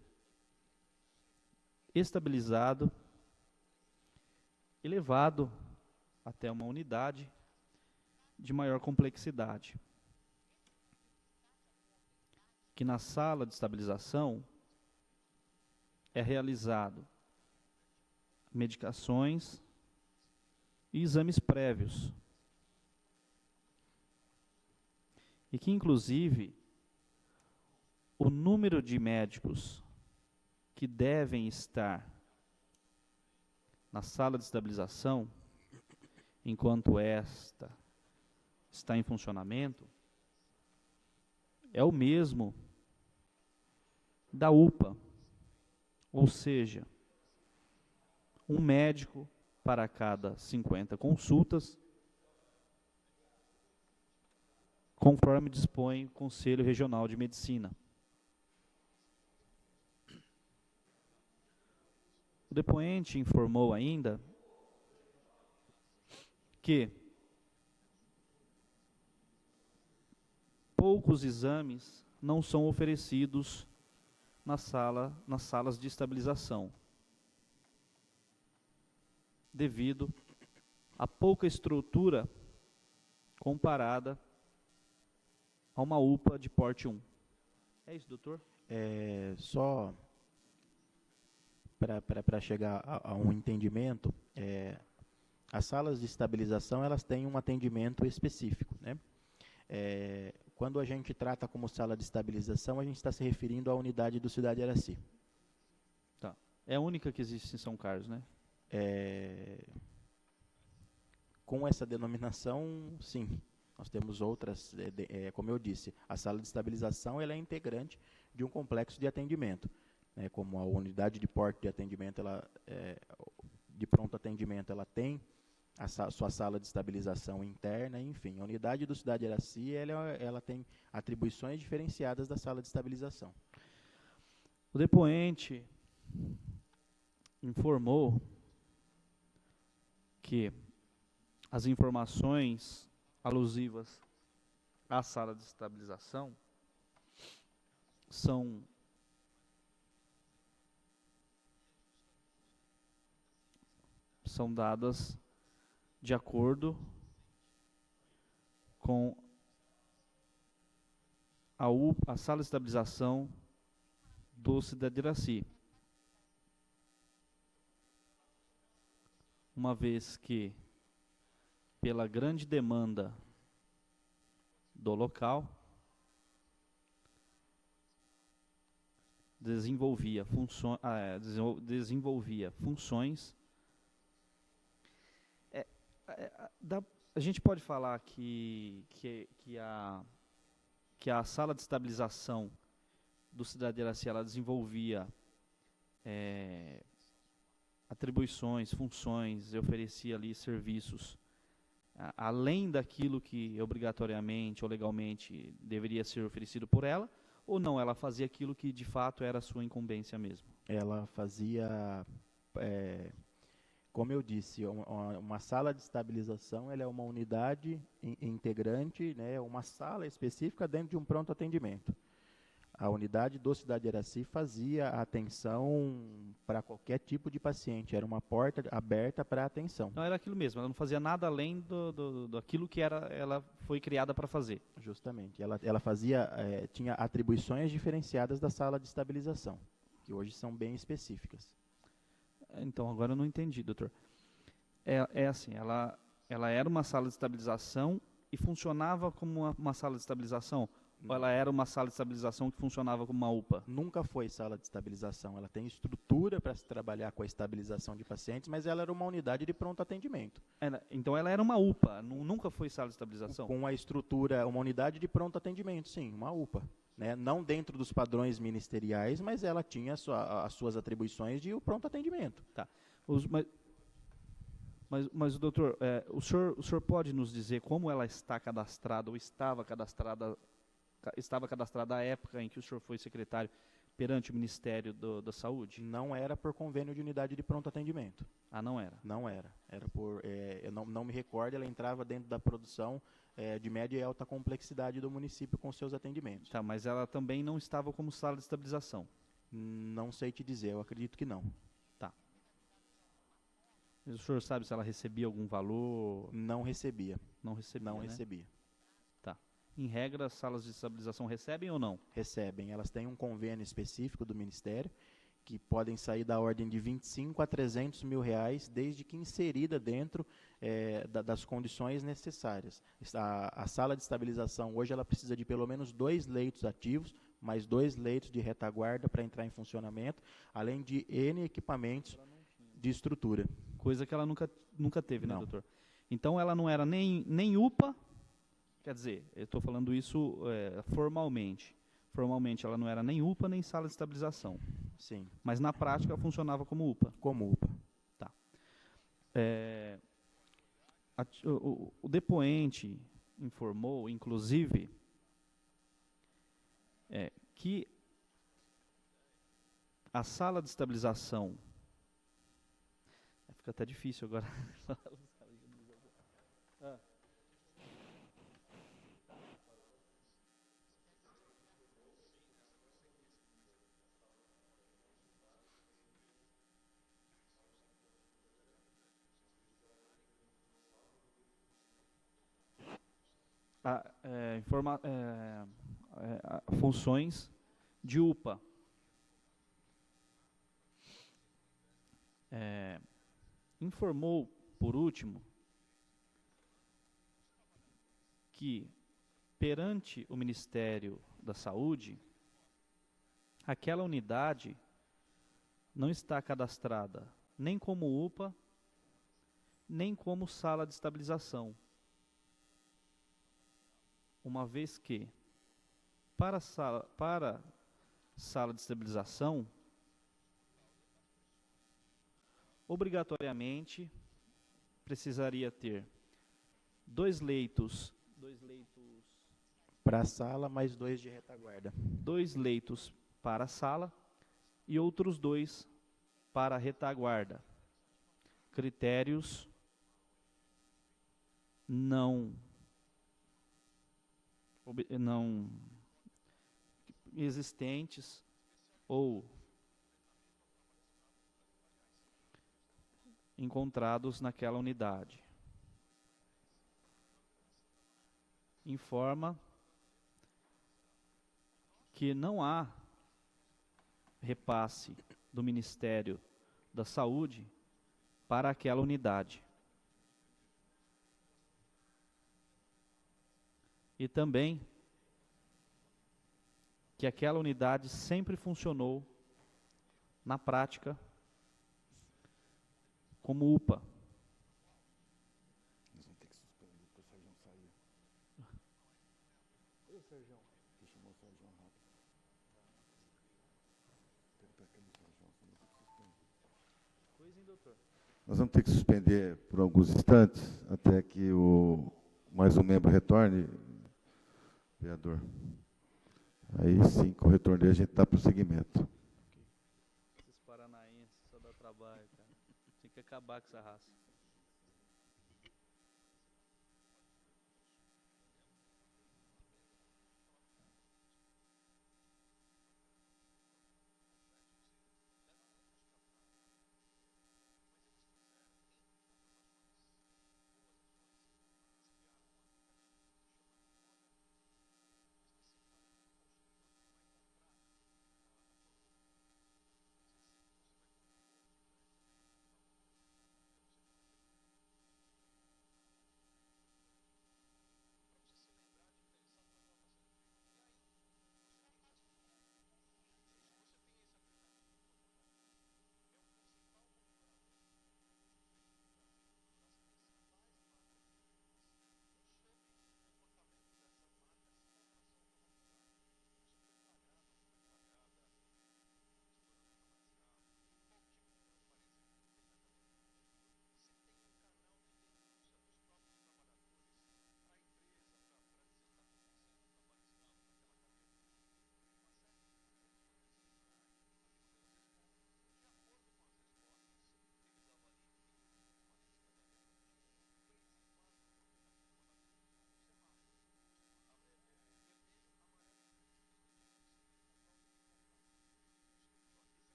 estabilizado e levado até uma unidade de maior complexidade. Que na sala de estabilização é realizado medicações e exames prévios. E que, inclusive, o número de médicos que devem estar na sala de estabilização, enquanto esta está em funcionamento, é o mesmo da UPA. Ou seja, um médico para cada 50 consultas, conforme dispõe o Conselho Regional de Medicina. O depoente informou ainda que poucos exames não são oferecidos nas salas de estabilização, devido à pouca estrutura comparada a uma UPA de porte 1. É isso, doutor? Só para chegar a um entendimento, as salas de estabilização elas têm um atendimento específico, né? Quando a gente trata como sala de estabilização, a gente está se referindo à unidade do Cidade Araci. Tá. É a única que existe em São Carlos, né? Com essa denominação, sim. Nós temos outras, como eu disse, a sala de estabilização ela é integrante de um complexo de atendimento. Como a unidade de porte de atendimento, de pronto atendimento, ela tem a sua sala de estabilização interna, enfim. A unidade do Cidade Araci, ela tem atribuições diferenciadas da sala de estabilização. O depoente informou que as informações alusivas à sala de estabilização são dadas de acordo com a sala de estabilização do Cidade Araci. Uma vez que, pela grande demanda do local, desenvolvia funções. A gente pode falar que a sala de estabilização do Cidade Araci ela desenvolvia atribuições, funções, oferecia ali serviços além daquilo que obrigatoriamente ou legalmente deveria ser oferecido por ela, ou não, ela fazia aquilo que de fato era a sua incumbência mesmo? Ela fazia, como eu disse, uma sala de estabilização ela é uma unidade integrante, né, uma sala específica dentro de um pronto atendimento. A unidade do Cidade Araci fazia a atenção para qualquer tipo de paciente, era uma porta aberta para a atenção. Não, era aquilo mesmo, ela não fazia nada além daquilo que ela foi criada para fazer. Justamente, ela tinha atribuições diferenciadas da sala de estabilização, que hoje são bem específicas. Então, agora eu não entendi, doutor. Assim, ela era uma sala de estabilização e funcionava como uma sala de estabilização? Ou ela era uma sala de estabilização que funcionava como uma UPA? Nunca foi sala de estabilização. Ela tem estrutura para se trabalhar com a estabilização de pacientes, mas ela era uma unidade de pronto atendimento. Então ela era uma UPA, nunca foi sala de estabilização? Com a estrutura, uma unidade de pronto atendimento, sim, uma UPA. Né? Não dentro dos padrões ministeriais, mas ela tinha as suas atribuições de pronto atendimento. Tá. Mas doutor, o senhor pode nos dizer como ela está cadastrada ou estava cadastrada à época em que o senhor foi secretário perante o Ministério da Saúde? Não era por convênio de unidade de pronto atendimento. Ah, não era? Não era. Era por, eu não me recordo, ela entrava dentro da produção de média e alta complexidade do município com seus atendimentos. Tá, mas ela também não estava como sala de estabilização? Não sei te dizer, eu acredito que não. Tá. O senhor sabe se ela recebia algum valor? Não recebia. Não recebia, Não né? recebia. Tá. Em regra, as salas de estabilização recebem ou não? Recebem. Elas têm um convênio específico do Ministério, que podem sair da ordem de 25 a 300 mil reais, desde que inserida dentro das condições necessárias. A sala de estabilização, hoje, ela precisa de pelo menos 2 leitos ativos, mais 2 leitos de retaguarda para entrar em funcionamento, além de N equipamentos de estrutura. Coisa que ela nunca teve, Não. né, doutor? Então, ela não era nem UPA, quer dizer, eu estou falando isso formalmente. Formalmente, ela não era nem UPA, nem sala de estabilização. Sim. Mas, na prática, ela funcionava como UPA. Como UPA. Tá. É, o depoente informou, inclusive, que a sala de estabilização, fica até difícil agora. Funções de UPA. Informou, por último, que, perante o Ministério da Saúde, aquela unidade não está cadastrada nem como UPA, nem como sala de estabilização. Uma vez que, para sala de estabilização, obrigatoriamente precisaria ter 2 leitos Para a sala, mais 2 de retaguarda. 2 leitos para a sala e outros 2 para a retaguarda. Critérios não existentes ou encontrados naquela unidade. Informa que não há repasse do Ministério da Saúde para aquela unidade. E também que aquela unidade sempre funcionou, na prática, como UPA. Nós vamos ter que suspender, porque o Sérgio saiu. Oi, Sérgio. Deixa eu mostrar o Sérgio rápido. Pergunta aqui no Sérgio, nós vamos ter que suspender. Coisinha, doutor. Nós vamos ter que suspender por alguns instantes, até que mais um membro retorne, vereador. Aí sim, com o retorno dele, a gente dá prosseguimento. Esses paranaenses só dá trabalho, cara. Tem que acabar com essa raça.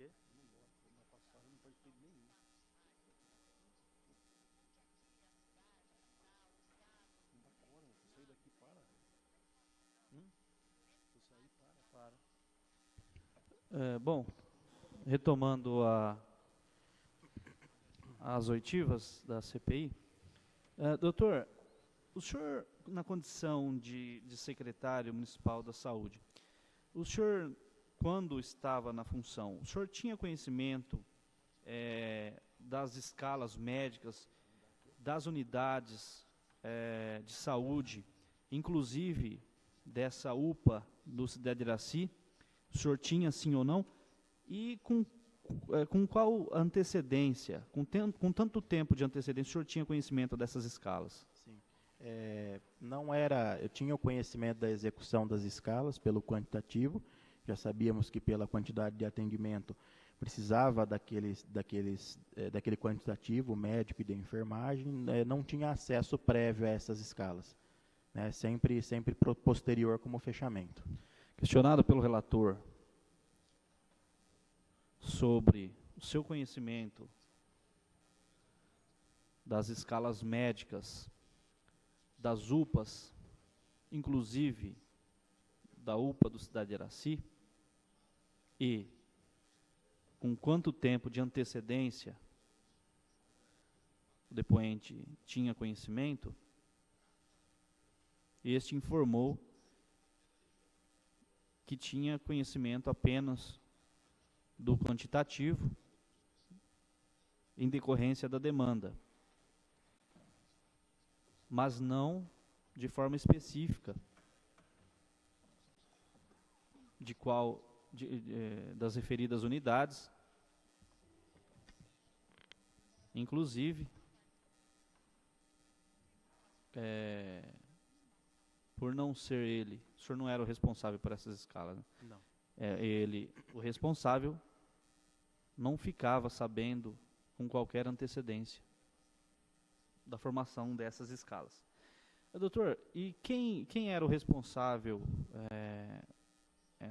quê? Bom, retomando as oitivas da CPI, doutor, o senhor, na condição de secretário municipal da saúde, o senhor, quando estava na função, o senhor tinha conhecimento das escalas médicas, das unidades de saúde, inclusive dessa UPA do Cidade de Iraci? O senhor tinha, sim ou não? E com qual antecedência, com tanto tempo de antecedência, o senhor tinha conhecimento dessas escalas? Sim. Eu tinha o conhecimento da execução das escalas pelo quantitativo, já sabíamos que pela quantidade de atendimento precisava daquele quantitativo médico e de enfermagem, não tinha acesso prévio a essas escalas, né, sempre posterior como fechamento. Questionado pelo relator sobre o seu conhecimento das escalas médicas, das UPAs, inclusive da UPA do Cidade de Iraci, e com quanto tempo de antecedência o depoente tinha conhecimento, este informou que tinha conhecimento apenas do quantitativo em decorrência da demanda, mas não de forma específica das referidas unidades, inclusive por não ser ele, o senhor não era o responsável por essas escalas, né? Não. O responsável, não ficava sabendo com qualquer antecedência da formação dessas escalas. Doutor, e quem era o responsável,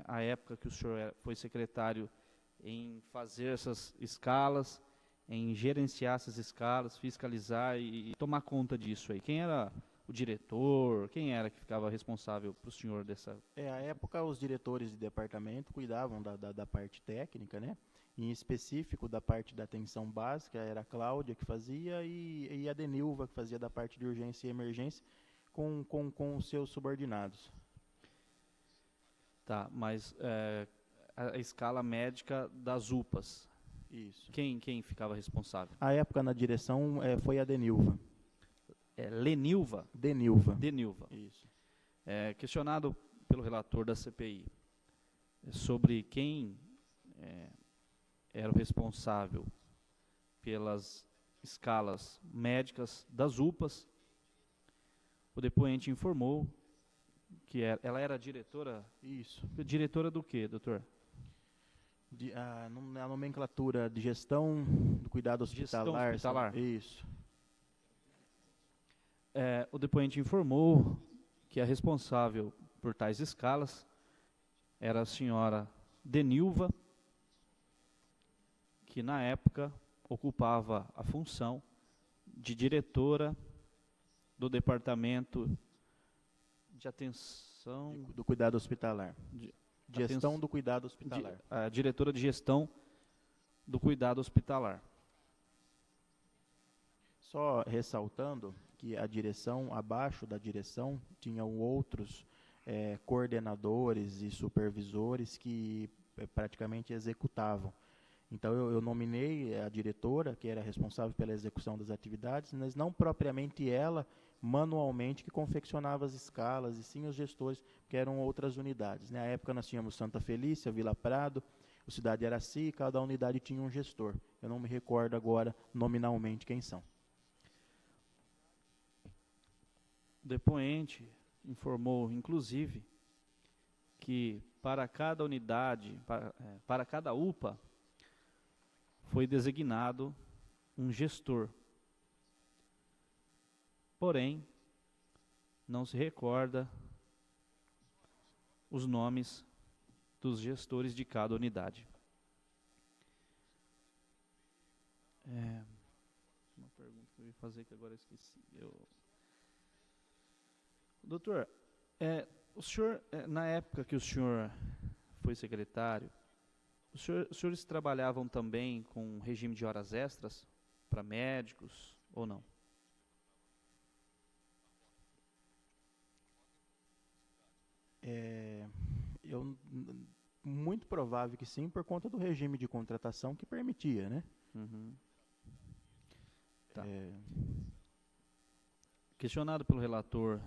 à época que o senhor foi secretário, em fazer essas escalas, em gerenciar essas escalas, fiscalizar e tomar conta disso aí? Quem era o diretor? Quem era que ficava responsável para o senhor dessa? À época, os diretores de departamento cuidavam da parte técnica, né? Em específico, da parte da atenção básica, era a Cláudia que fazia e a Denilva que fazia da parte de urgência e emergência com os seus subordinados. Tá, mas a escala médica das UPAs, Isso. quem ficava responsável? À época, na direção, foi a Denilva. Lenilva? Denilva. Denilva. Isso. Questionado pelo relator da CPI sobre quem era o responsável pelas escalas médicas das UPAs, o depoente informou que ela era diretora. Isso. Diretora do quê, doutor? A nomenclatura de gestão do cuidado hospitalar. Gestão hospitalar. Isso. O depoente informou que a responsável por tais escalas era a senhora Denilva, que na época ocupava a função de diretora do departamento de atenção... Do cuidado hospitalar. Gestão do cuidado hospitalar. A diretora de gestão do cuidado hospitalar. Só ressaltando que a direção, abaixo da direção, tinham outros coordenadores e supervisores que praticamente executavam. Então, eu nominei a diretora, que era responsável pela execução das atividades, mas não propriamente ela, manualmente, que confeccionava as escalas, e sim os gestores, que eram outras unidades. Na época, nós tínhamos Santa Felícia, Vila Prado, o Cidade de Iraci, cada unidade tinha um gestor. Eu não me recordo agora, nominalmente, quem são. O depoente informou, inclusive, que para cada unidade, para cada UPA, foi designado um gestor. Porém, não se recorda os nomes dos gestores de cada unidade. Uma pergunta que eu ia fazer que agora eu esqueci. Doutor, o senhor, na época que o senhor foi secretário, os senhores trabalhavam também com regime de horas extras para médicos ou não? Muito provável que sim, por conta do regime de contratação que permitia, né? Uhum. Tá. Questionado pelo relator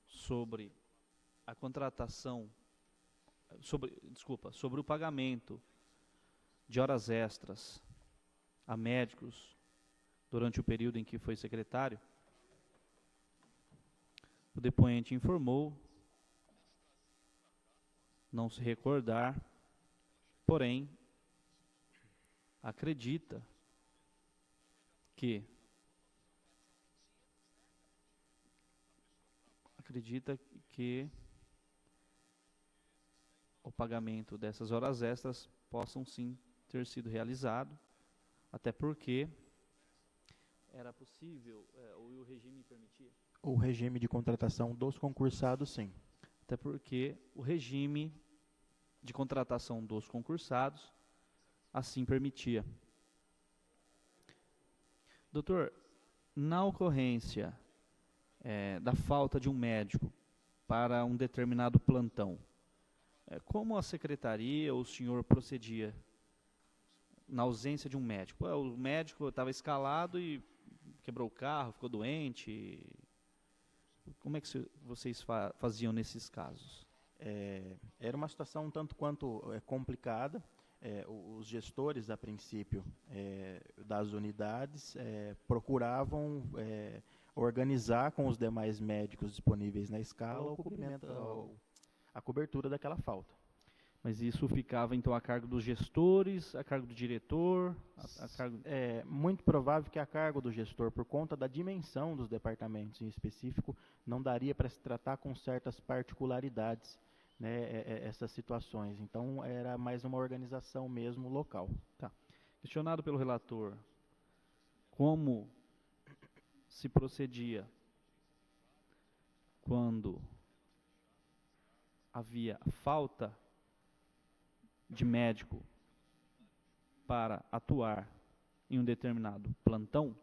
sobre a contratação, sobre o pagamento de horas extras a médicos durante o período em que foi secretário, o depoente informou não se recordar, porém, acredita que o pagamento dessas horas extras possam sim ter sido realizado, até porque era possível, o regime permitia. O regime de contratação dos concursados, sim. Até porque o regime de contratação dos concursados assim permitia. Doutor, na ocorrência da falta de um médico para um determinado plantão, como a secretaria ou o senhor procedia na ausência de um médico? O médico estava escalado e quebrou o carro, ficou doente. Como é que vocês faziam nesses casos? Era uma situação um tanto quanto complicada. Os gestores, a princípio, das unidades, procuravam organizar com os demais médicos disponíveis na escala a cobertura daquela falta. Mas isso ficava, então, a cargo dos gestores, a cargo do diretor? É muito provável que a cargo do gestor, por conta da dimensão dos departamentos em específico, não daria para se tratar com certas particularidades, né, essas situações. Então, era mais uma organização mesmo local. Tá. Questionado pelo relator, como se procedia quando havia falta de médico para atuar em um determinado plantão,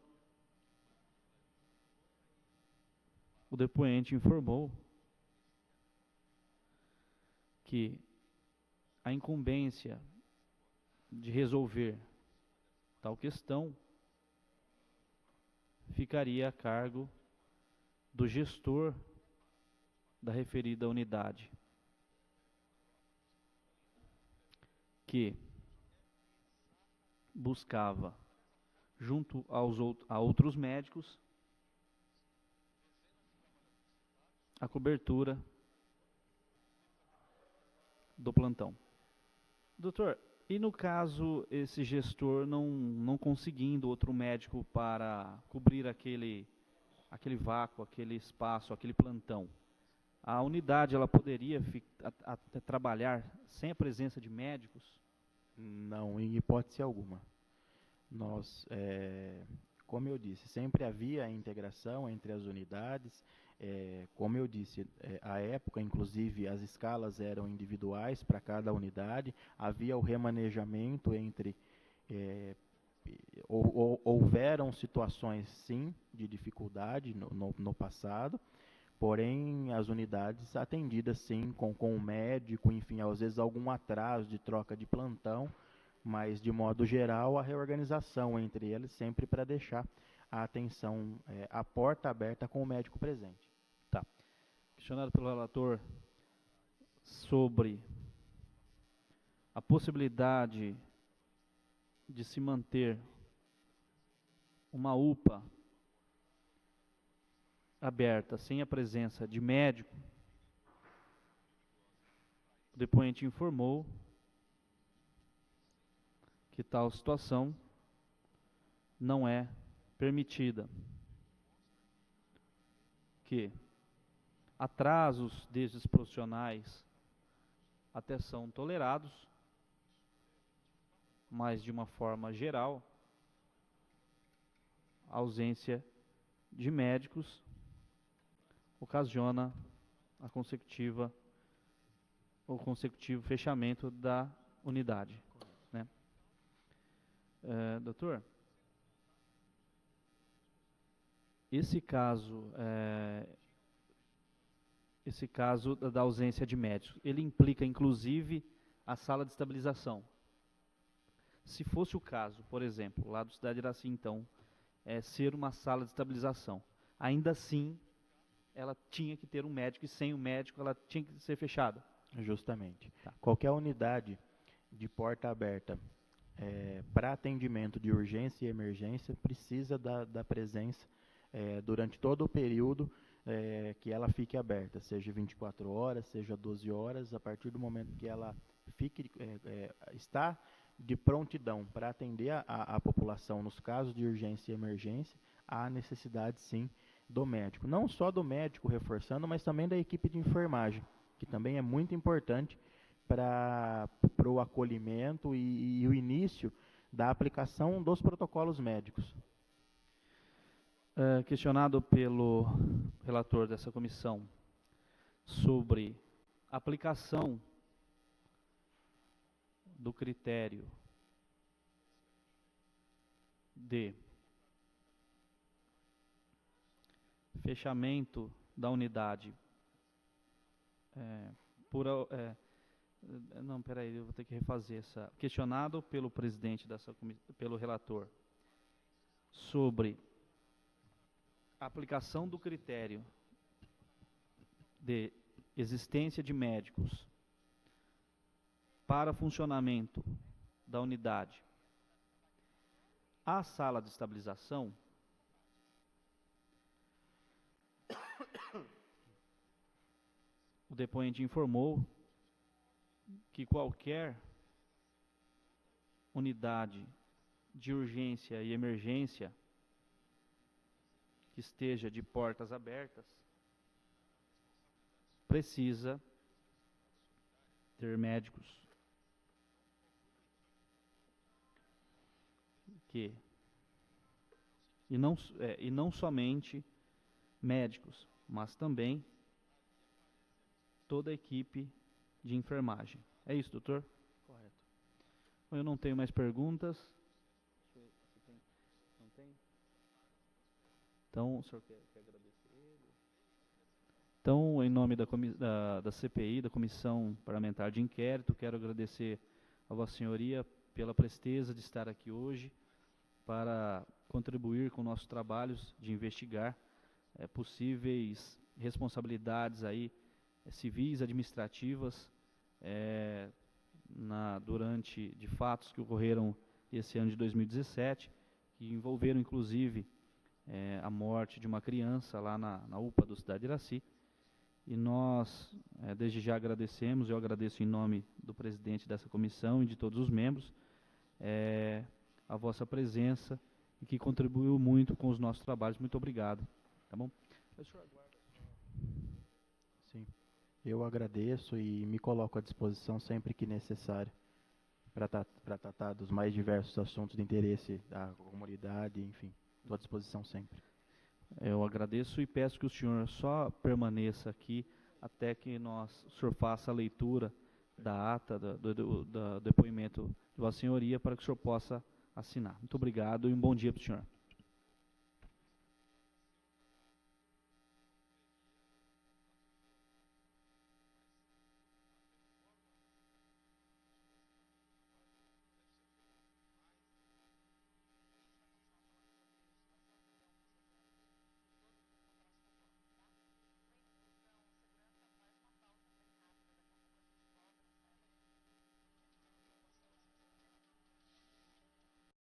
o depoente informou que a incumbência de resolver tal questão ficaria a cargo do gestor da referida unidade, que buscava, junto a outros médicos, a cobertura do plantão. Doutor, e no caso esse gestor não conseguindo outro médico para cobrir aquele vácuo, aquele espaço, aquele plantão, a unidade ela poderia trabalhar sem a presença de médicos? Não, em hipótese alguma. Nós, como eu disse, sempre havia a integração entre as unidades. Como eu disse, à época, inclusive, as escalas eram individuais para cada unidade. Havia o remanejamento entre... houveram situações, sim, de dificuldade no passado, porém, as unidades atendidas, sim, com o médico, enfim, às vezes algum atraso de troca de plantão, mas, de modo geral, a reorganização entre eles sempre para deixar a atenção, a porta aberta com o médico presente. Tá. Questionado pelo relator sobre a possibilidade de se manter uma UPA aberta sem a presença de médico, o depoente informou que tal situação não é permitida, que atrasos desses profissionais até são tolerados, mas de uma forma geral, a ausência de médicos ocasiona o consecutivo fechamento da unidade. Né? Doutor, esse caso da ausência de médicos, ele implica, inclusive, a sala de estabilização. Se fosse o caso, por exemplo, lá do Cidade de Iraci, então, ser uma sala de estabilização, ainda assim, ela tinha que ter um médico, e sem o médico, ela tinha que ser fechada. Justamente. Tá. Qualquer unidade de porta aberta para atendimento de urgência e emergência precisa da presença durante todo o período que ela fique aberta, seja 24 horas, seja 12 horas, a partir do momento que ela está de prontidão para atender a população nos casos de urgência e emergência, há necessidade sim do médico. Não só do médico reforçando, mas também da equipe de enfermagem, que também é muito importante para o acolhimento e o início da aplicação dos protocolos médicos. Questionado pelo relator dessa comissão sobre a aplicação do critério de fechamento da unidade não, peraí, eu vou ter que refazer essa. Questionado pelo presidente pelo relator sobre a aplicação do critério de existência de médicos para funcionamento da unidade à sala de estabilização, o depoente informou que qualquer unidade de urgência e emergência que esteja de portas abertas precisa ter médicos e não somente médicos, mas também toda a equipe de enfermagem. É isso, doutor? Correto. Eu não tenho mais perguntas. Não tem? Então, o senhor quer agradecer ele? Então, em nome da CPI, da Comissão Parlamentar de Inquérito, quero agradecer a Vossa Senhoria pela presteza de estar aqui hoje para contribuir com nossos trabalhos de investigar possíveis responsabilidades aí, civis, administrativas, durante de fatos que ocorreram esse ano de 2017, que envolveram inclusive a morte de uma criança lá na UPA do Cidade de Iraci. E nós, desde já agradecemos, eu agradeço em nome do presidente dessa comissão e de todos os membros, a vossa presença e que contribuiu muito com os nossos trabalhos. Muito obrigado. Tá bom? Sim. Eu agradeço e me coloco à disposição sempre que necessário para tratar dos mais diversos assuntos de interesse da comunidade, enfim, estou à disposição sempre. Eu agradeço e peço que o senhor só permaneça aqui até que o senhor faça a leitura da ata, do depoimento de Vossa Senhoria, para que o senhor possa assinar. Muito obrigado e um bom dia para o senhor.